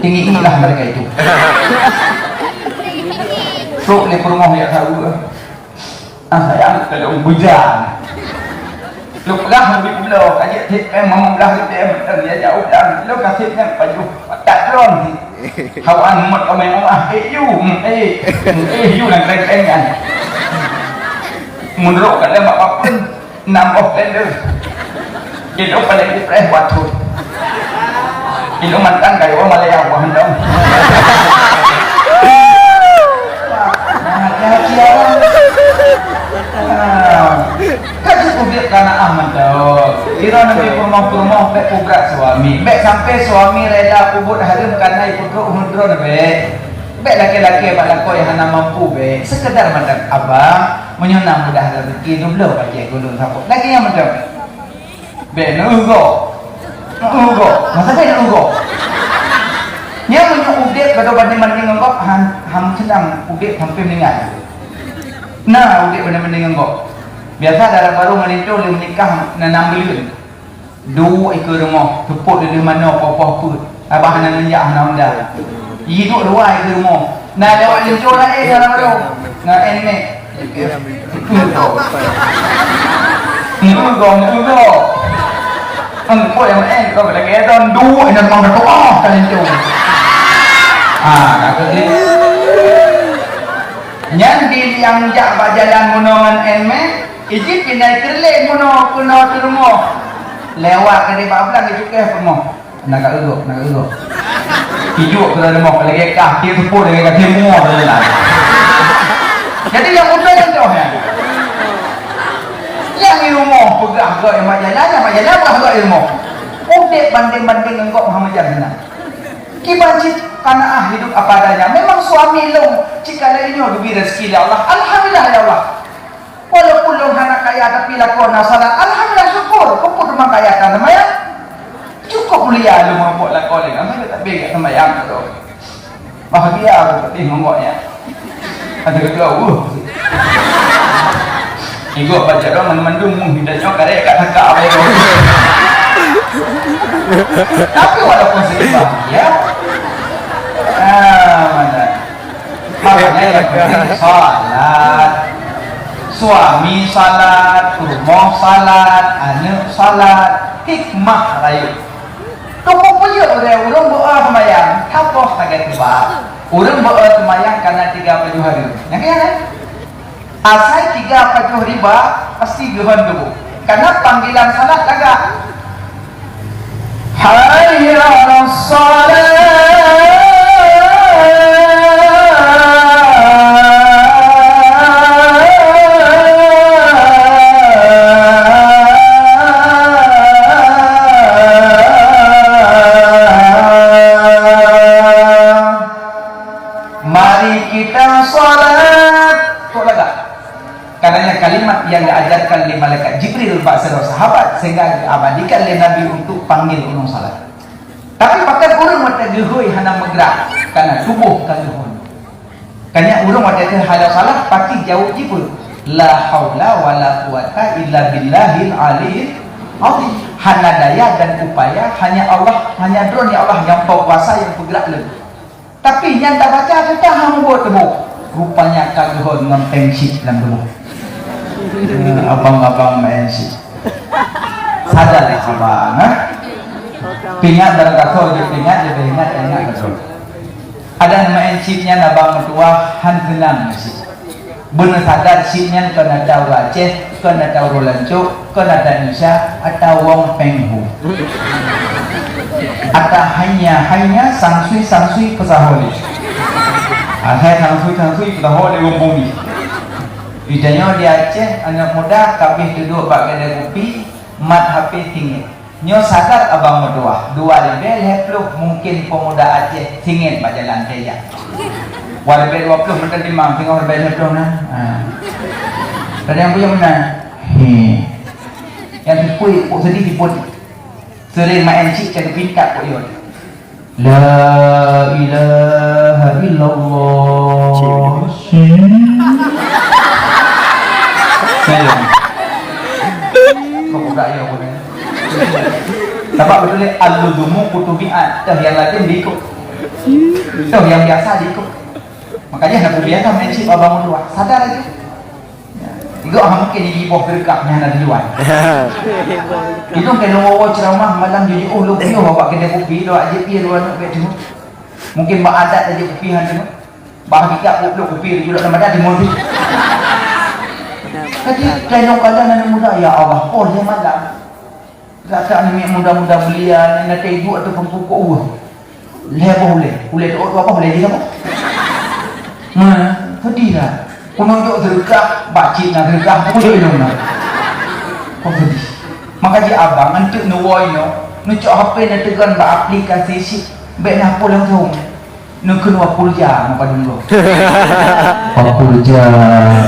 Speaker 1: Tinggi-tinggilah mereka itu. So, ni perumah yang tahu. Sayang kalau bujang. Lu pegang lebih belah, ajak tip memang belah dia betul dia jauh dah. Lu kasih yang baju tak drone. Kawan mat kau memang you nak keren kan. Menurut kalau bapak pun nambah lender. Itu paling dipres waktu. Itu mantan kayu Malaya bukan dong. Kasih kubik karena aman tau. Kira nanti rumah bek kubrak suami. Bek sampai suami rela kubur harum karena ibu hudron bek. Bek laki-laki balako yang hana mampu bek. Sekedar mandang abang menyunam mudah rezeki dulu baca gulung sapuk. Lagi yang mandang. Bek nugo. Masa saya nugo. Yang menyuudek kalau banding-banding engkau ham senang udek hampir meninggal. Nah udek banding-banding engkau. Biasa dalam baru menikah dia menikah nanam beliun. Dua ekor rumah tepuk dari mana apa-apa pun. Abah nak menjak nak dah. Hidup dua ekor rumah. Nah lewat lincur lah dalam baru. Nah ini. Nugo. Engkau yang kau lagi ada dua yang mau berdoa kali itu. Nak kerja. Yang yang jak jalan gunungan enme, iji pindah kerlek gunung rumah. Lewat ke di bablang itu ke rumah. Nak kerja. Hidup ke rumah lagi kah dia tepuk dengan kaki semua berjalan. Jadi yang muda yang jauh ya. Yang di rumah pegang ke majalah pegang di rumah. Udek banding-banding engkau Muhammad Jannah. Kibajit karena hidup apa adanya. Memang suami lo jika lainnya lebih rezeki ya Allah. Alhamdulillah ya Allah. Walaupun lo anak kaya tapi lakukan salat. Alhamdulillah syukur. Kau rumah kaya kan namanya. Cukup mulia lo membuat lakukan. Ambil tak bega sama yang tu. Bahagia aku peti membuatnya. Ada kedua. Ibu baca doa mendung hidupnya karek kat takak apa itu. Tapi walaupun sedih ya. Mana? Makanya yang penting salat. Suami salat, rumah salat, anak salat, hikmah rayu. Kamu punya orang berdoa sembahyang, apa sangat tiba. Orang berdoa sembahyang karena 30 hari. Yang kan? Asal 30 riba pasti Tuhan dulu. Karena panggilan salat agak hayya 'alas salat Mari kita salat. Kok lega? Karena kalimat yang diajarkan oleh malaikat Jibril kepada sahabat sehingga diabadikan oleh Nabi untuk panggil ulun salat. Tapi pakai urang mata gehui hana megrak karena tubuh kagehui. Karena urang mata hada salat pasti jauh jipul. La haula wala quwata illa billahil aliyil azim. Hana daya dan upaya hanya Allah, hanya drone ya Allah yang tahu kuasa yang bergerak lebih. Tapi yang tak baca kita hang buat temu. Rupanya kagehui dengan pensi dalam temu. Abang-abang pensi. Sadar ya abang, ha? Pingat barang kata dia pingat betul. Ada nama enciknya nabang mertua han tenang sih. Benar sadar sihnya kena tahu Aceh, kena tahu Rolanco, kena tahu Indonesia atau wong penghu. Atau hanya sangsui pesaholi. Saya sangsui pesaholi wong bumi. Idanya di Aceh anak muda kabeh duduk bak kedai kopi, mat HP tinggi. Nyo sadar abang berdua 2 lebih mungkin pemuda Aceh singit pada jalan saya. Lebih 20 mental dimang tengok lebih leploh nah. Ada yang punya mana? Yang dipui, sedih diput. Sering main cik jadi pintak kok yun. La ilaha illallah. Saya. Kok udah ya boleh. Sebab betul ni al-ludumu kutubi'at. Dah yang lain diikut. Dah yang biasa diikut. Makanya nak biasa main cip abang dua. Sadar aja. Juga mungkin di bawah berkaknya ada di luar. Itu kalau mau ceramah malam jadi lu piu bawa kedai kopi lu aja piu lu nak betul. Mungkin bak adat aja kopi han tu. Bah kita lu kopi juga nama dah di mobil. Jadi kalau kalian anak muda ya Allah, oh dia malam. Rasa ni muda-muda belia nak ibu atau pempukuk boleh tu apa boleh dia apa sedih lah penunjuk tergak bacik nak tergak pun dia nak kok sedih maka dia abang antuk nuwoi nucuk HP nak tegan ba aplikasi sip baik nak apa langsung nak kena pulja apa dulu pulja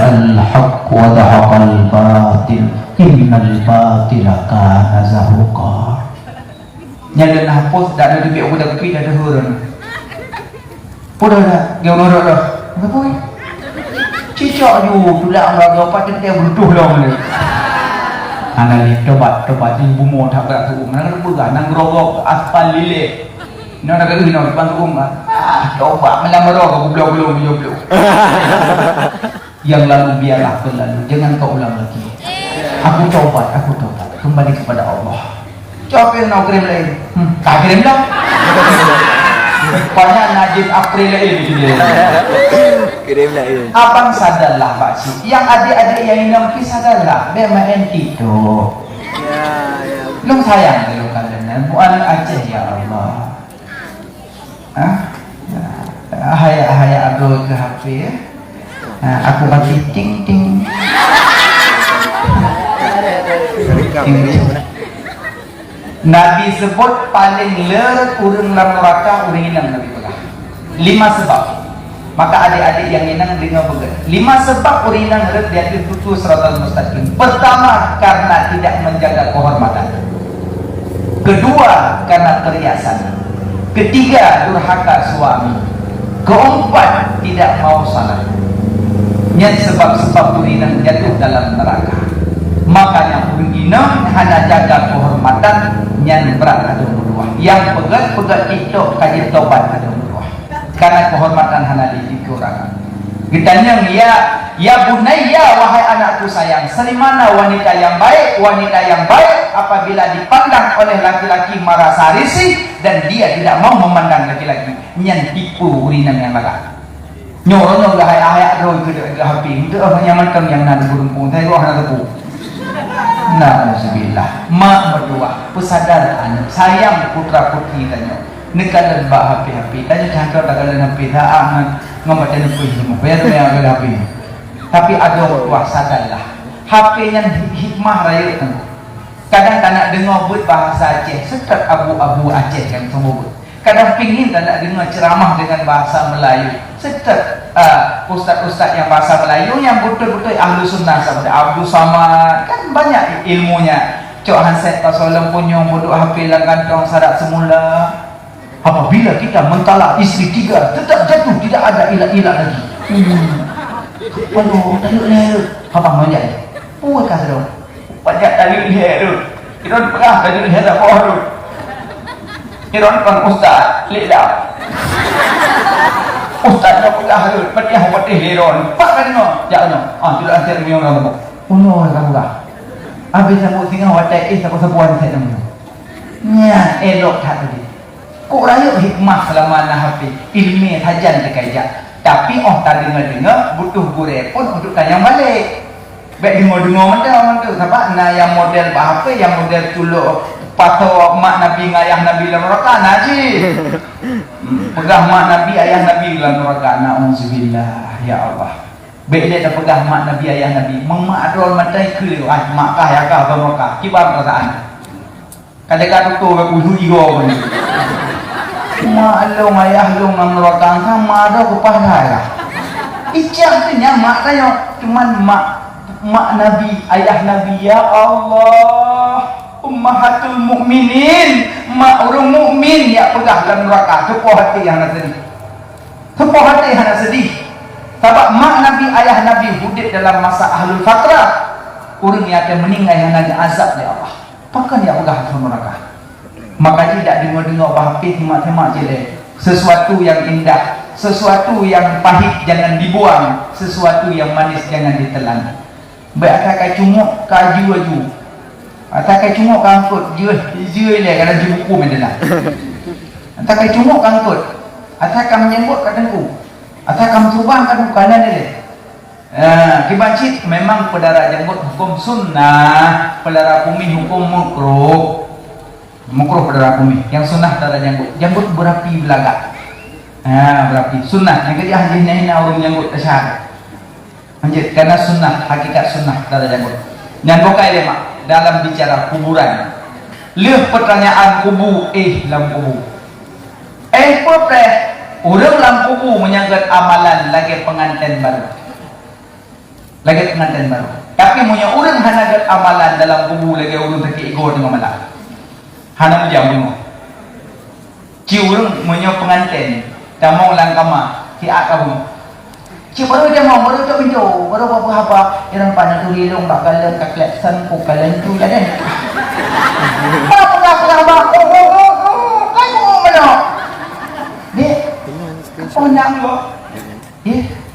Speaker 1: al-haq wa dahaqal batil innal batila kana zahuqa. Nyala nak hapus dak ada lebih udah kopi dah ada hurun. Podo dah, dia urut dah. Apa ni? Cicak ju pula orang apa dia berduh lah ni. Anali tobat ni bumo tak berat tu. Nang berga nang rogok aspal lile. Nang nak ke nang depan tu tobat malam rogok belum belum. Yang lalu biarlah berlalu, jangan kau ulang lagi. Aku tobat, kembali kepada Allah. Coba yang nak kirim lain, tak kirim dah. Banyak Najib April lain dia. Kirim lain. Abang sadarlah Pak Cik. Yang adik-adik yang inam pi sadarlah. Memang enti tu. Ya. Lu sayang kalau kalian. Bukan Aceh ya Allah. Haya aku ke HP ya. Aku bagi ting. Nabi sebut paling ler urang dalam neraka urang inang Nabi pegang 5 sebab. Maka adik-adik yang inang dengar begitu 5 sebab urang inang ler dia ditutu siratal mustaqim. Pertama, karena tidak menjaga kehormatan. Kedua, karena perhiasan. Ketiga, durhaka suami. Keempat, tidak mau salat. Yang sebab-sebab urang inang jatuh dalam neraka. Makanya urang inang hanya jaga kehormatan yang berat ada berdoa. Yang pegat tiktok kaji tobat ada berdoa. Karena kehormatan hanya dikurangan. Ditanya ya bunayya wahai anakku sayang, selimana wanita yang baik apabila dipandang oleh laki-laki merasa risih dan dia tidak mau memandang laki-laki. Nyan tipu urinan yang laga. Nyorong gahaya roy ke hapi. Itu orang yang macam yang nan burung saya gua hana tepu. Nauzubillah. Mak berdua pesadar anak sayang putra putri tanya nekalan ba hapi tanya cantor tagalan hapi haan ngomatan pun semua bayar yang ada hapi tapi ada orang sadarlah hapi yang hikmah raya kan kadang tak nak dengar buat bahasa Aceh sekat abu-abu Aceh yang semua buat Kadang pingin tak nak dengar ceramah dengan bahasa Melayu. Setet ustaz-ustaz yang bahasa Melayu yang betul-betul ahlu sunnah seperti Abdul Samad kan banyak ilmunya. Cok Hanset Pasolam punya bodoh hafilan kantong syarat semula. Apabila kita mentalak isteri 3 tetap jatuh, tidak ada ilat-ilat lagi. Aduh, taluk leher. Abang banyak. Puas kah sedang? Banyak taluk leher tu. Kita pernah taluk leher tak bawah tu. Iron kan ustaz, lidah. Ustaz dah pegah tu, petiah Iron. Pak kan no, jangan no. Tidak antar ni orang tu. Uno kamu dah. Habis sambut singa watai sapu-sapuan saya nama. Nya elok tak tadi. Kok raya hikmah selama nahafi ilmi hajan terkajak. Tapi tak dengar-dengar butuh gure pun untuk tanya balik. Baik dengar-dengar mana tu. Sebab yang model bahasa yang model culuk pato mak Nabi ayah Nabi dalam neraka naji. Pegah mak Nabi ayah Nabi dalam neraka. Nauzubillah ya Allah. Baik dia dah pegah mak Nabi ayah Nabi. Mak adol matai ke mak kah ya kah dalam neraka. Kibar perasaan. Kadang-kadang tu ulu ego pun. Mak long ayah long dalam neraka sama ada kepada lah. Ijah tu nya mak saya cuman mak Nabi ayah Nabi ya Allah. Ummahatul mukminin, mak orang mukmin yang pegah dalam neraka. Sepuh hati yang nak sedih. Sepuh hati yang nak sedih. Sebab mak Nabi, ayah Nabi hidup dalam masa ahlul fatrah. Orang yang akan meninggal yang nak azab oleh Allah. Apakah dia pegah dalam neraka? Maka tidak dengar-dengar bahapis semak-semak je deh. Sesuatu yang indah, sesuatu yang pahit jangan dibuang, sesuatu yang manis jangan ditelan. Baik akan cumuk kaju-aju. Atakai cumuk kangkut dia le kana di buku mendelah. Atakai cumuk kangkut. Atakai menyebut kadangku. Atakai terbang kadu kanan dia. Kibancit memang pedara janggut hukum sunnah, pedara kumi hukum makruh. Makruh pedara kumi. Yang sunnah pedara janggut. Janggut berapi belagak. Berapi. Sunnah yang dia hina orang janggut tasyahud. Anjir karena sunnah, hakikat sunnah pedara janggut. Yang bokai dia mak dalam bicara kuburan. Leh pertanyaan kubu dalam kubu. Apa orang dalam kubu menyangkut amalan lagi pengantin baru. Lagi pengantin baru. Tapi punya orang hanagat amalan dalam kubu lagi orang tak ego dengan malam. Hana menjam dengar. Ci orang punya pengantin tamong lang kama si akabu. Ci baru dia mau baru tak pintu baru apa yang pandang tu hilung bakalan kakleksan ku kalian tu lah kan. Apa kamu mana? Dek, oh nak lo?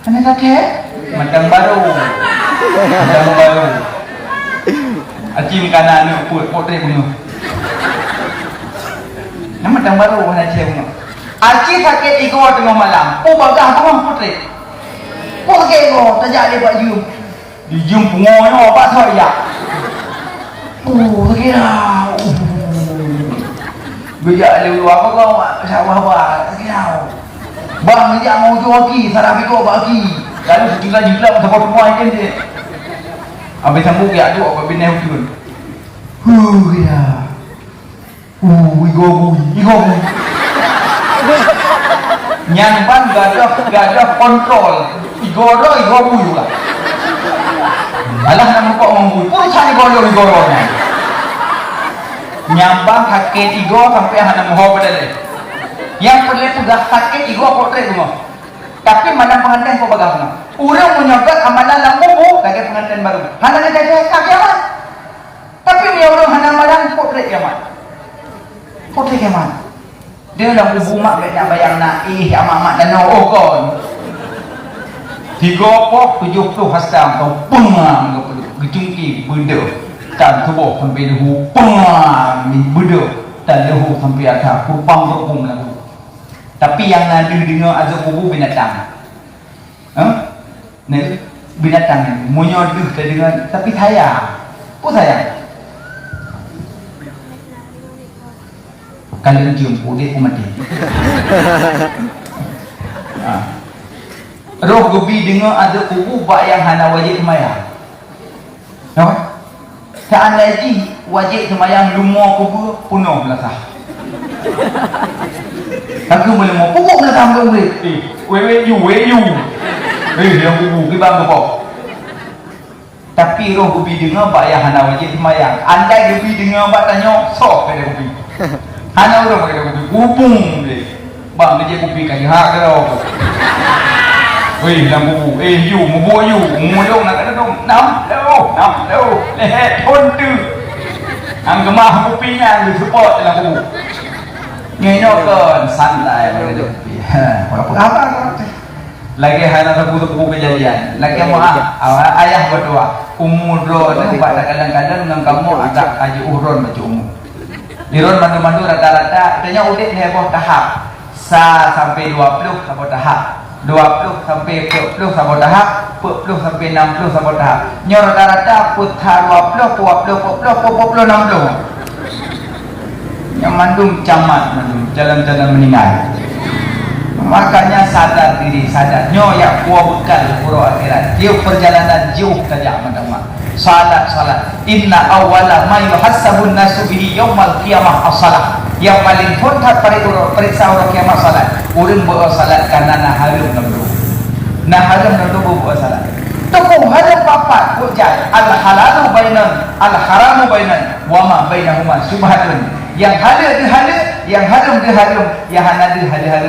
Speaker 1: Mana kakek? Macam baru. Acim kanan ni putri punya. Nama macam baru mana cewek punya. Acim sakit ego tengah malam. Bagah pun putri. Pakai kau, tajak dia buat jum. Di jum pungonya apa saya? Sakit dah. Bijak dia apa kau? Sawah sakit dah. Bang dia mau jual lagi, sarap kau bagi. Lalu sejuta-juta sampai semua ikan dia. Habis sambung ya tu apa bina hujan. Ya. Igo. Nyamban gak ada kontrol. Igo buyu lah. Alah nama kok ngomong pun cari igoro-igoronya. Nyambang sakit igo sampai hana moho bedale. Yang perlu sudah sakit igo portret semua. Tapi mana pengantin kau bagaimana? Orang menyebut amalan lambu kaget pengantin baru. Hana nak jadi kiamat. Tapi punya orang hana malam portret kiamat. Portret kiamat. Dia dalam kubu mak nak bayang nak amat-amat dan kon. 30 70 hastam kau pengang kau gejungki benda dan tubuh sampai lehu pengang benda dan lehu sampai atas kupang berpung lagu. Tapi yang ada dengar azab kubu binatang. Ni binatang ni menyoduh tak dengar tapi sayang. Apa sayang? Kalian jumpa dia pun mati. Roh gobi dengar ada kubu bak yang hana wajib semayang. Nampak? Tak lagi wajib semayang lumur kubu penuh belasah. Aku boleh mau pukul boleh tambah boleh. You. Yang bubu ke bang kau. Tapi roh kubi dengar bayar hana wajib semayang. Andai kubi dengar bak tanya, sok kena kubi. Hana orang kena kubi, hubung boleh. Bang kerja kubi kan hak kau. Yang bubu, you, mulung nak kena dong. Nam, lehet hondu. Ang gemah kubi yang support dalam bubu. Nyenyokan santai begitu. Apa? Lagi hana tebu kejadian. Lagi ayah berdoa. Umur ni pada kadang-kadang dengan kamu agak kaji urun baca umur. Irun mandu-mandu rata-rata tanya udik heboh tahap. Sampai 20 sampai tahap. 20 sampai 40 sampai tahap. 40 sampai 60 sampai tahap. Nyor rata-rata putar 20 60. Yang mandum camat jalan-jalan meninggal. Makanya sadar diri, sadar nyoyak kuah bekal pura akhirat. Dia perjalanan jauh saja madama. Salat. Inna awwala ma yuhassabun nasu bihi yaumal qiyamah as-salat. Yang paling fontat periksa orang kiamat salat. Urang buat salat karena harum namdu. Harum namdu buat salat. Tukuh harum papat hujat al-halalu bainan al-haramu bainan wa ma bainahuma subhatun. Yang halal dia halal, yang haram dia haram, yang hana dia halal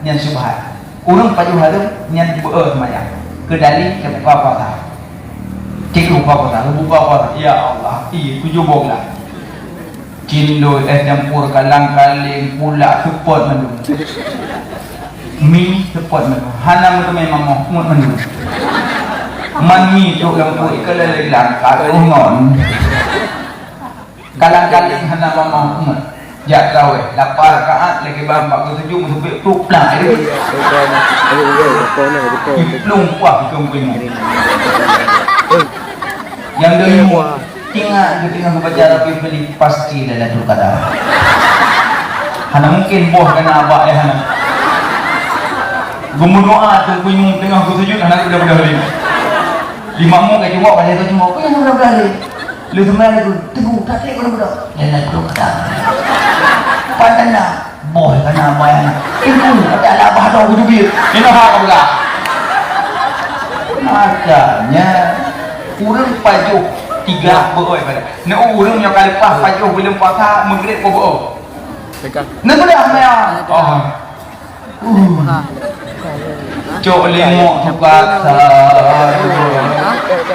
Speaker 1: yang subhat. Urang paju haram yang semayang. Kedali ke buka puasa. Buka puasa. Ya Allah, tujuh bonglah. Cindo campur kalang-kaling pula support mandu. Mi support mandu. Hana memang mau mandu. Mani tu yang pun ikalalang karungon. Kalang-kaling hana mamah jak gawe lapar kaat lagi bambak ke tujuh musibik tuplah ini lung kuah kembing yang dulu tinggal membaca rapi beli pasti dah tu kata hana mungkin boh kena abak ya hana gemudoa tu kunyung tengah ke tujuh hana udah hari lima mu ke jumpa pada tu cuma kunyung udah hari lu sebenarnya tu teguh tak tengok budak yang nak tu kata pandana boy kena bayar itu ada abah dah ujubir ini hak pula makanya urang pajuh tiga boy pada nak urang yang kali pas pajuh belum puasa maghrib ko boy nak boleh ambil cok limo tukak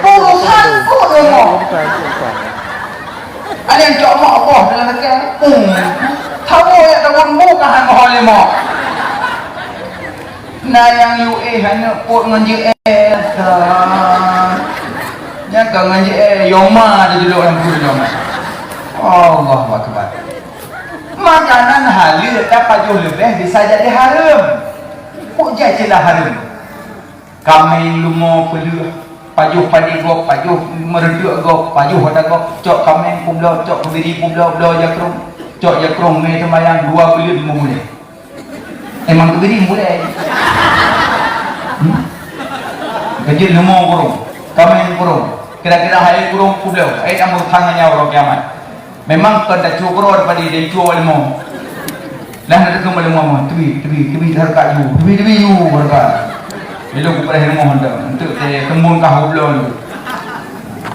Speaker 1: urusan kok limo ada yang cok mak apa dalam negara kamu yang tanggung muka hang limo na yang UE hanya pot ngaji nya ka ngaji yoma jadi lo yang dulu yoma Allah akbar makanan halal dapat jauh lebih bisa jadi haram. Kok jajilah haram? Kami lumo pelu pajuh padi gok, pajuh mereduk gok, pajuh ada gok, cok kami publo, cok berdiri publo, blo jakrung, cok jakrung me semayang 2 bulan 5 bulan. Emang berdiri mulai. Kecil lumo kurung, kami kurung. Kira-kira hari kurung publo, amur tangannya orang kiamat. Memang kena cukur pada dia jual lemo. Lah nak kembali lemo, tebi harga you, tebi you harga. Bila aku pada lemo hendak untuk tembun kah hublon.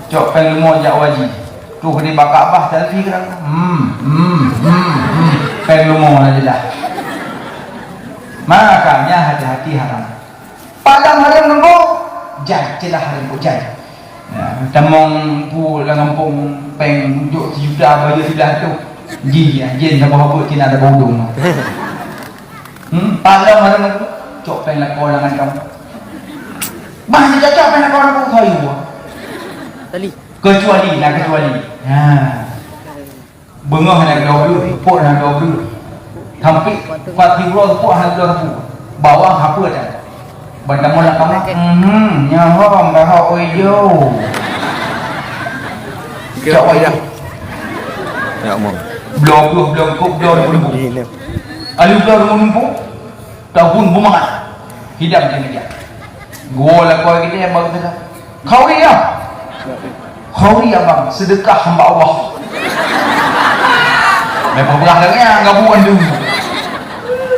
Speaker 1: Cok pen lemo jak wajib. Tu kena bakak abah selfie kan. Pen lemo aja dah. Makanya hati-hati haram. Padang haram lemo, jajilah haram bujai. Tamong pu lang kampung peng juk sejuta baju sudah tu jin sama habut kena ada bodong palang mana cok peng lakon dengan kamu banyak cocok peng lakon aku tahu tali kecuali bengah nak dulu pok nak dulu sampai 40 pok hang dulu bawah apa dah benda mula kamu nyaho baha oyo cok oyo ya omong belum alu belum numpuk tahun bumangat hidap macam dia gua lah kau kita yang baru kata khawi ya bang sedekah hamba Allah memang belah lagi yang gabuan dulu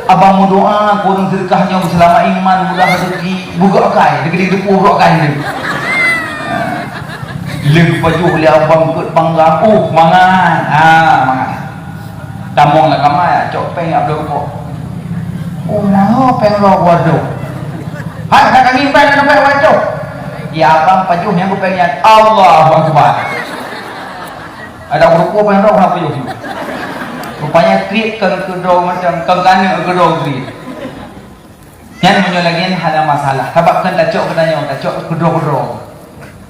Speaker 1: abang mau doa kurang sedekahnya selama iman mudah rezeki buka kai degede depu buka kai ni leg baju beli abang ke panggang mangan mangan tamong lah kamai cok peng abdo ko nah peng lo waduh hai nak kami peng nak peng waduh ya abang pajuh yang ku pengen Allahu Akbar ada ruko peng ro nak pajuh rupanya treat ke kedong macam kengkana kedong treat yang menyolagian hal masalah sebabkan tak cok katanya tak cok kedong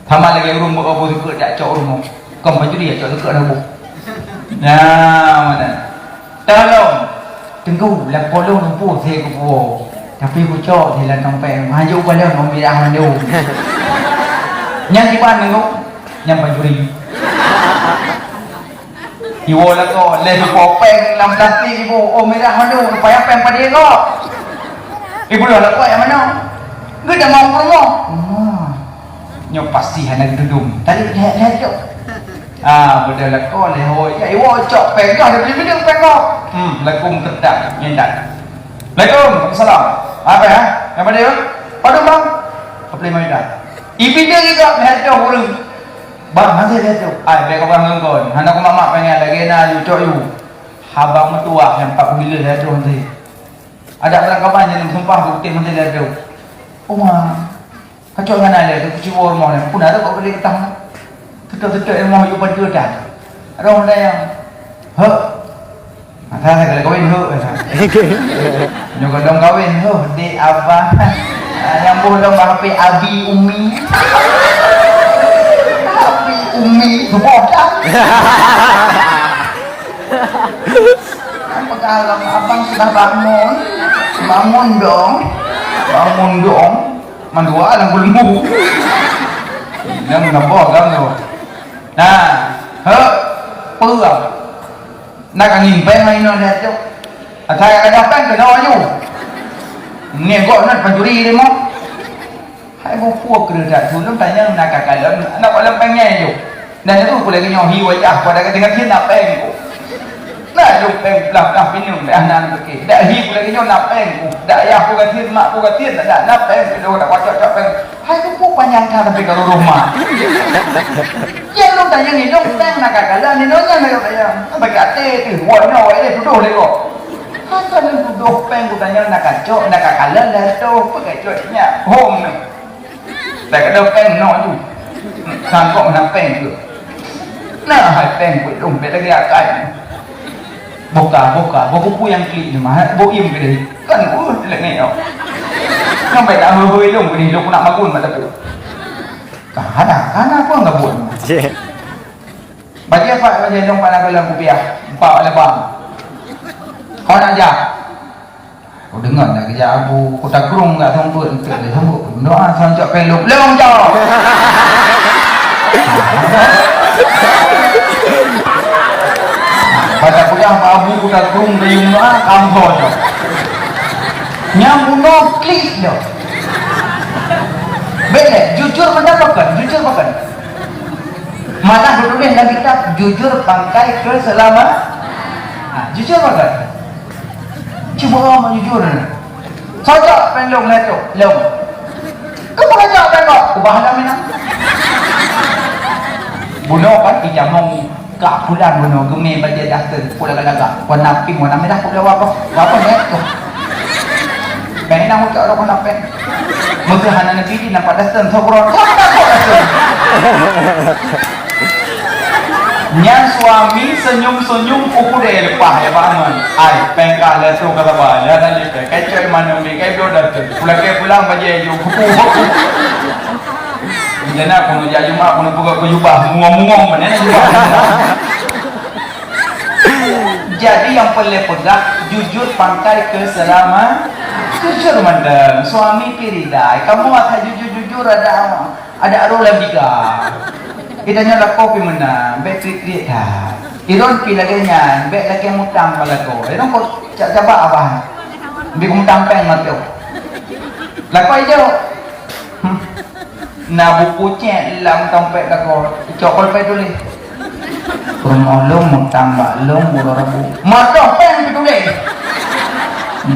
Speaker 1: sama lagi rumah apa suka tak cok rumah kau baju dia cok suka rumah nah mana tolong tunggu lah polong lumpuh saya ku tapi ku cok dia lah sampai maju pada mau bilang maju yang di mana tengok yang baju ring ibu lah kau lebih popeng 6 plastik ibu oh merah mana supaya peng pada dia kau ibu lah kau yang mana dia dah mau rumah nyok pasti hanya dudung tadi lihat tu betul lah kau lehoi ya ibu cok peng kau dia beli peng kau lakum kedak nyendak Assalamualaikum salam apa ya yang pada dia pada bang apa lima dah ibu dia juga lihat tu orang bang nanti lihat tu baik kau bang nggon hana aku mamak pengen lagi na you cok you habang metua yang 40 bila lihat tu nanti ada orang kawan yang sumpah bukti nanti lihat tu kacau dengan ada tu kuciwa rumah ni pun ada kau boleh ketang tetap-tetap rumah you pada dah ada orang yang saya kalau kawin nyok dong kawin dek abah yang bolong HP abi umi umi bodoh apa kalau abang sudah bangun dong mandua lang gulmu yang nabok kan tu nah pulang nak angin peng main ada tu saya ada peng ke nawa you ngegok nak pencuri dia mau hai bu puak kerja tu lem tanya nak kakalan nak kalau pengnya you dan itu aku lagi nyohi wajah pada ketika dia nak peng ku nah you peng belakang pinung dah anak tu dah hi aku lagi nyoh nak peng ku dah ayah aku kata mak aku kata tak nak peng tu dah kocok peng hai tu puak panjang sampai ke rumah ya lu tanya ni lu peng nak kakalan ni nonya nak tanya sampai kate tu woi no ini duduk dia kok kan lu duduk peng ku tanya nak kacok nak kakalan dah tu pakai cuaknya home ni tak ada peng no tu sangkok nak peng tu nah hai peng ku dompet lagi akai buka buku yang klik ni mah bu im ke dia kan lek ni oh sampai tak hoi dong ni lu nak bangun mata tu kana aku enggak buat bagi apa bagi dong pada dalam rupiah 4 lebang kau nak ajak kau dengar nak kerja abu kota gerung enggak sambut untuk dia sambut doa sancak peluk long jauh pada pulang abu kota gerung dayung doa kampor nyambung no klik dah beda jujur mendapatkan jujur makan mana ditulis dalam kitab jujur pangkai ke selama jujur makan cuba orang jujur cocok penlong letok long kau pakai cocok penlong aku bahagia minang bunuh kan dijamong kak pulang bunuh gemih baca daftar pulang lagak warna pink warna merah aku bilang apa letok pengen aku cakap orang nak pen maka hana nak pilih nampak dasar sobron kau tak kau dasar nyang suami senyum-senyum ukur dia lepas ya bangun ai pengkah lah tu kata apa ya dan dia kacau mana ni kacau dah tu pulang baju you kuku jadi nak pun jadi mak pun buka kujubah mungong-mungong mana nak jubah jadi yang perlu pegang jujur pangkai ke selama jujur mandang suami piridai kamu akan jujur ada arola biga kita nyala kopi menang baik krik dah iron pilaganya baik lagi mutang palago iron kau coba abah ambil mutang peng mati laku aja na buku cek lam tampek lagu cokol pe tulis rumah lu mutang mbak lu murah rabu mata peng tulis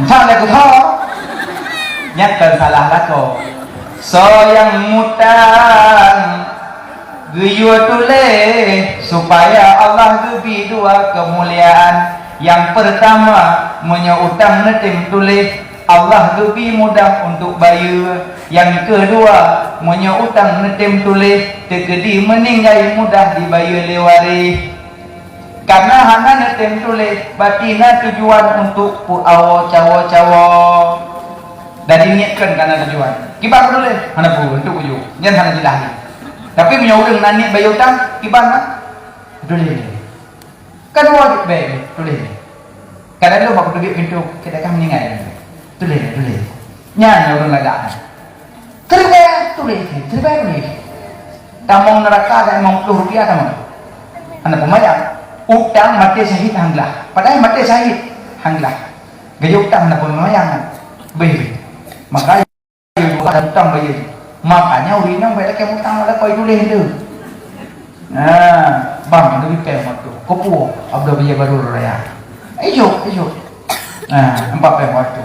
Speaker 1: Salah ku tho. Nyatkan salah lako. So yang mutang guyur tulis supaya Allah gebi dua kemuliaan. Yang pertama menyeutang netim tulis Allah gebi mudah untuk bayar. Yang kedua menyeutang netim tulis tegedi meninggal mudah dibayar lewari. Karena hana netim tulis batina tujuan untuk awo cawo-cawo. Dan niatkan karena tujuan. Kibar tulis hana pu untuk uju. Jangan hana jilahi. Tapi menyeurang nani bayar utang kibar mah tulis. Kedua baik tulis. Kadang lu bakal pergi pintu kita kan meninggal. Tulis. Nyanyi orang lagak. Terbaik. Tamong neraka dan mau rupiah tamong. Anak pemayang utang mati syahid hanglah. Padahal mati syahid hanglah. Gaya utang anak pemayang. Baik. Makanya bukan utang bayi. Makanya urinang baik lagi utang ada kau tulis tu. Nah, bang lebih payah waktu. Kopu abda bayi baru raya. Ijo. Nah, 4 payah waktu.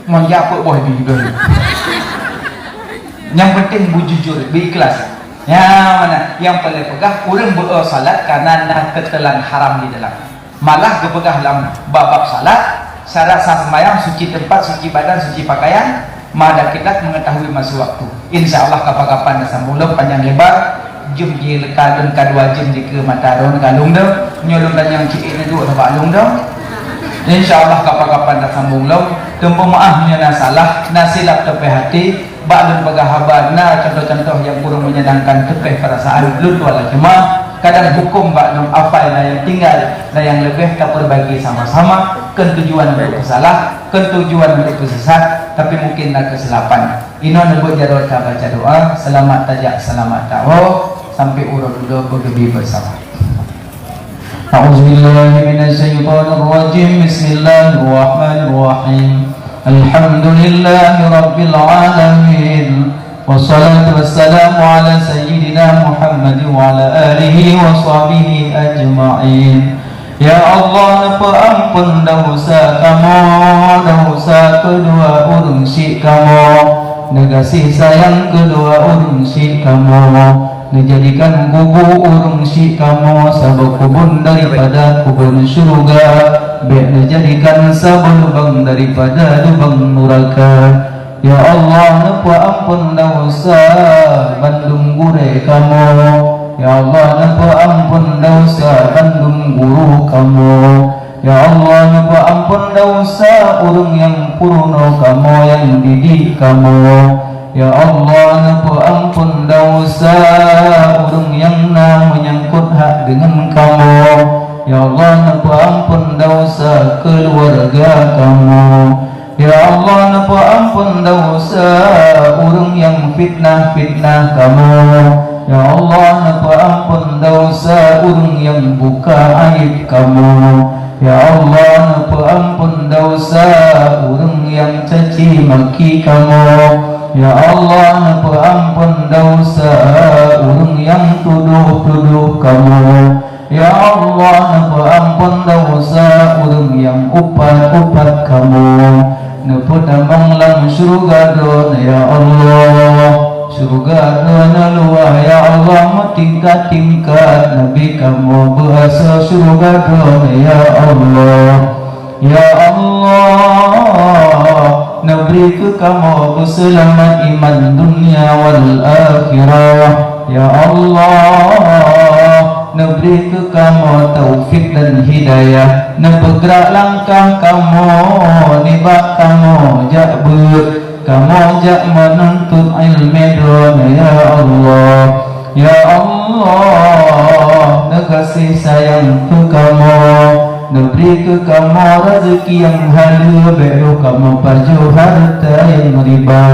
Speaker 1: Menjapuk boh juga. Yang penting bujujur, berikhlas. Ya mana? Yang paling pegah orang bersalat karena nak ketelan haram di dalam. Malah kepegah dalam bab salat, syarat sah sembahyang, suci tempat, suci badan, suci pakaian, mada kita mengetahui masa waktu. Insya-Allah kapan-kapan sambung panjang lebar. Jum di kalung kadua jum di ke mata daun kalung dah. Nyolong dan yang cik itu ada balung dah. InsyaAllah kapan-kapan dah sambung lau. Tempoh maafnya na salah, na silap tepeh hati, ba'lun pagahaban na contoh-contoh yang kurang menyenangkan tepeh perasaan lutu ala cuma kadang hukum ba'lun afai na yang tinggal na yang lebih tak berbagi sama-sama kan tujuan untuk kesalah, kan tujuan untuk kesesat, tapi mungkin na kesilapan. Ino nebut jarod baca doa, selamat tajak, selamat ta'wo, sampai urut dulu bergebi bersama. A'udzubillahi minasyaitonir rajim. Bismillahirrahmanirrahim. Alhamdulillahi rabbil alamin. Wassalatu wassalamu ala sayyidina Muhammad wa ala alihi wa sahbihi ajma'in. Ya Allah, ampun dosa kamu, dosa kedua urung syik kamu, negasi sayang kedua urung syik kamu. Dijadikan kubu urung syik kamu sabuk kubun daripada kubun syurga, biar dijadikan sabun lubang daripada lubang neraka. Ya Allah, ampun dosa bandung gure kamu. Ya Allah, ampun dosa bandung guru kamu. Ya Allah, ampun dosa urung yang purno kamu, yang didik kamu. Ya Allah, ampun dosa urung yang menyangkut hak dengan kamu. Ya Allah, ampun dosa keluarga kamu. Ya Allah, ampun dosa urung yang fitnah-fitnah kamu. Ya Allah, ampun dosa urung yang buka aib kamu. Ya Allah, ampun dosa urung yang caci maki kamu. Ya Allah, ampun dosa urung yang tuduh-tuduh kamu. Ya Allah, ampun dosa urung yang upat-upat kamu. Neput damang lang syurga dona ya Allah. Syurga dona luah ya Allah, tingkat-tingkat Nabi kamu bahasa syurga dona ya Allah. Ya Allah, nabri ke kamu berselamat iman dunia wal akhirah. Ya Allah, nabri ke kamu taufik dan hidayah. Bergerak langkah kamu, nibak kamu jak kamu jak menuntut ilmu dunia. Ya Allah, ya Allah, nekasih sayang ke kamu. Neberi ke kamu rezeki yang halal, bero kamu baju harta yang riba.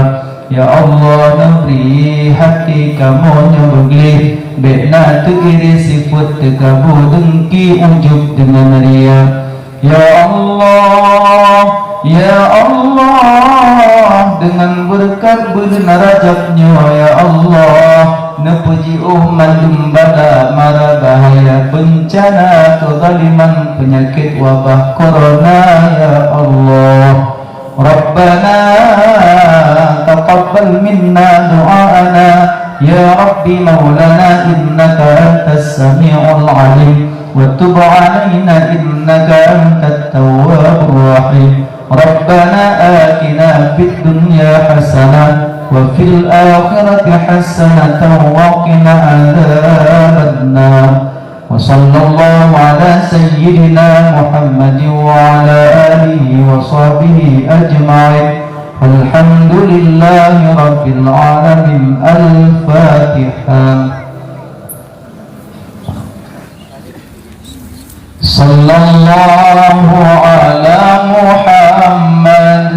Speaker 1: Ya Allah, neberi hati kamu yang beglih, bena tegiri sifat tegabu dengki ujub dengan ria. Ya Allah, ya Allah, dengan berkat benar rajabnya ya Allah, Nepuji mandum bala mara bahaya bencana kezaliman penyakit wabah corona ya Allah. Rabbana taqabbal minna du'aana ya Rabbi maulana innaka antas sami'ul alim wa tub 'alaina innaka antat tawwabur rahim. Rabbana atina fid dunya hasanah wa fil akhirati hasanatan wa qina adzabannar. Wa sallallahu ala sayyidina Muhammadin wa ala alihi wa sahbihi ajma'in. Alhamdulillahi rabbil alamin. Al-Fatihah. Sallallahu ala Muhammad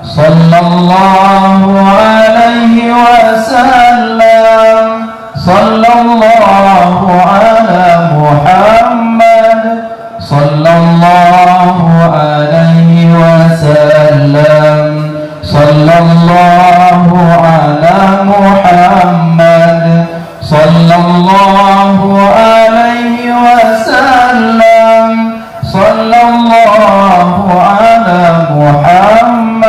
Speaker 1: sallallahu alaihi wasallam. Sallallahu ala Muhammad sallallahu alaihi wasallam. Sallallahu ala Muhammad sallallahu alaihi wasallam. Sallallahu ala Muhammad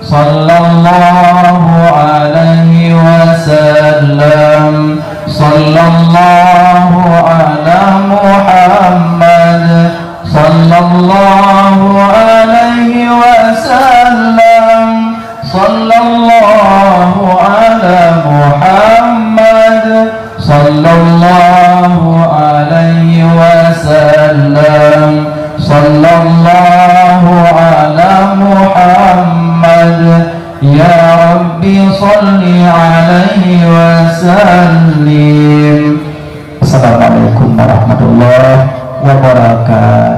Speaker 1: sallallahu alaihi wasallam. Sallallahu ala Muhammad sallallahu alaihi wasallam. Sallallahu ala Muhammad sallallahu alaihi wasallam. Sallallahu ala Muhammad ya Rabbi salli alaihi wasallim. Assalamualaikum warahmatullahi wabarakatuh.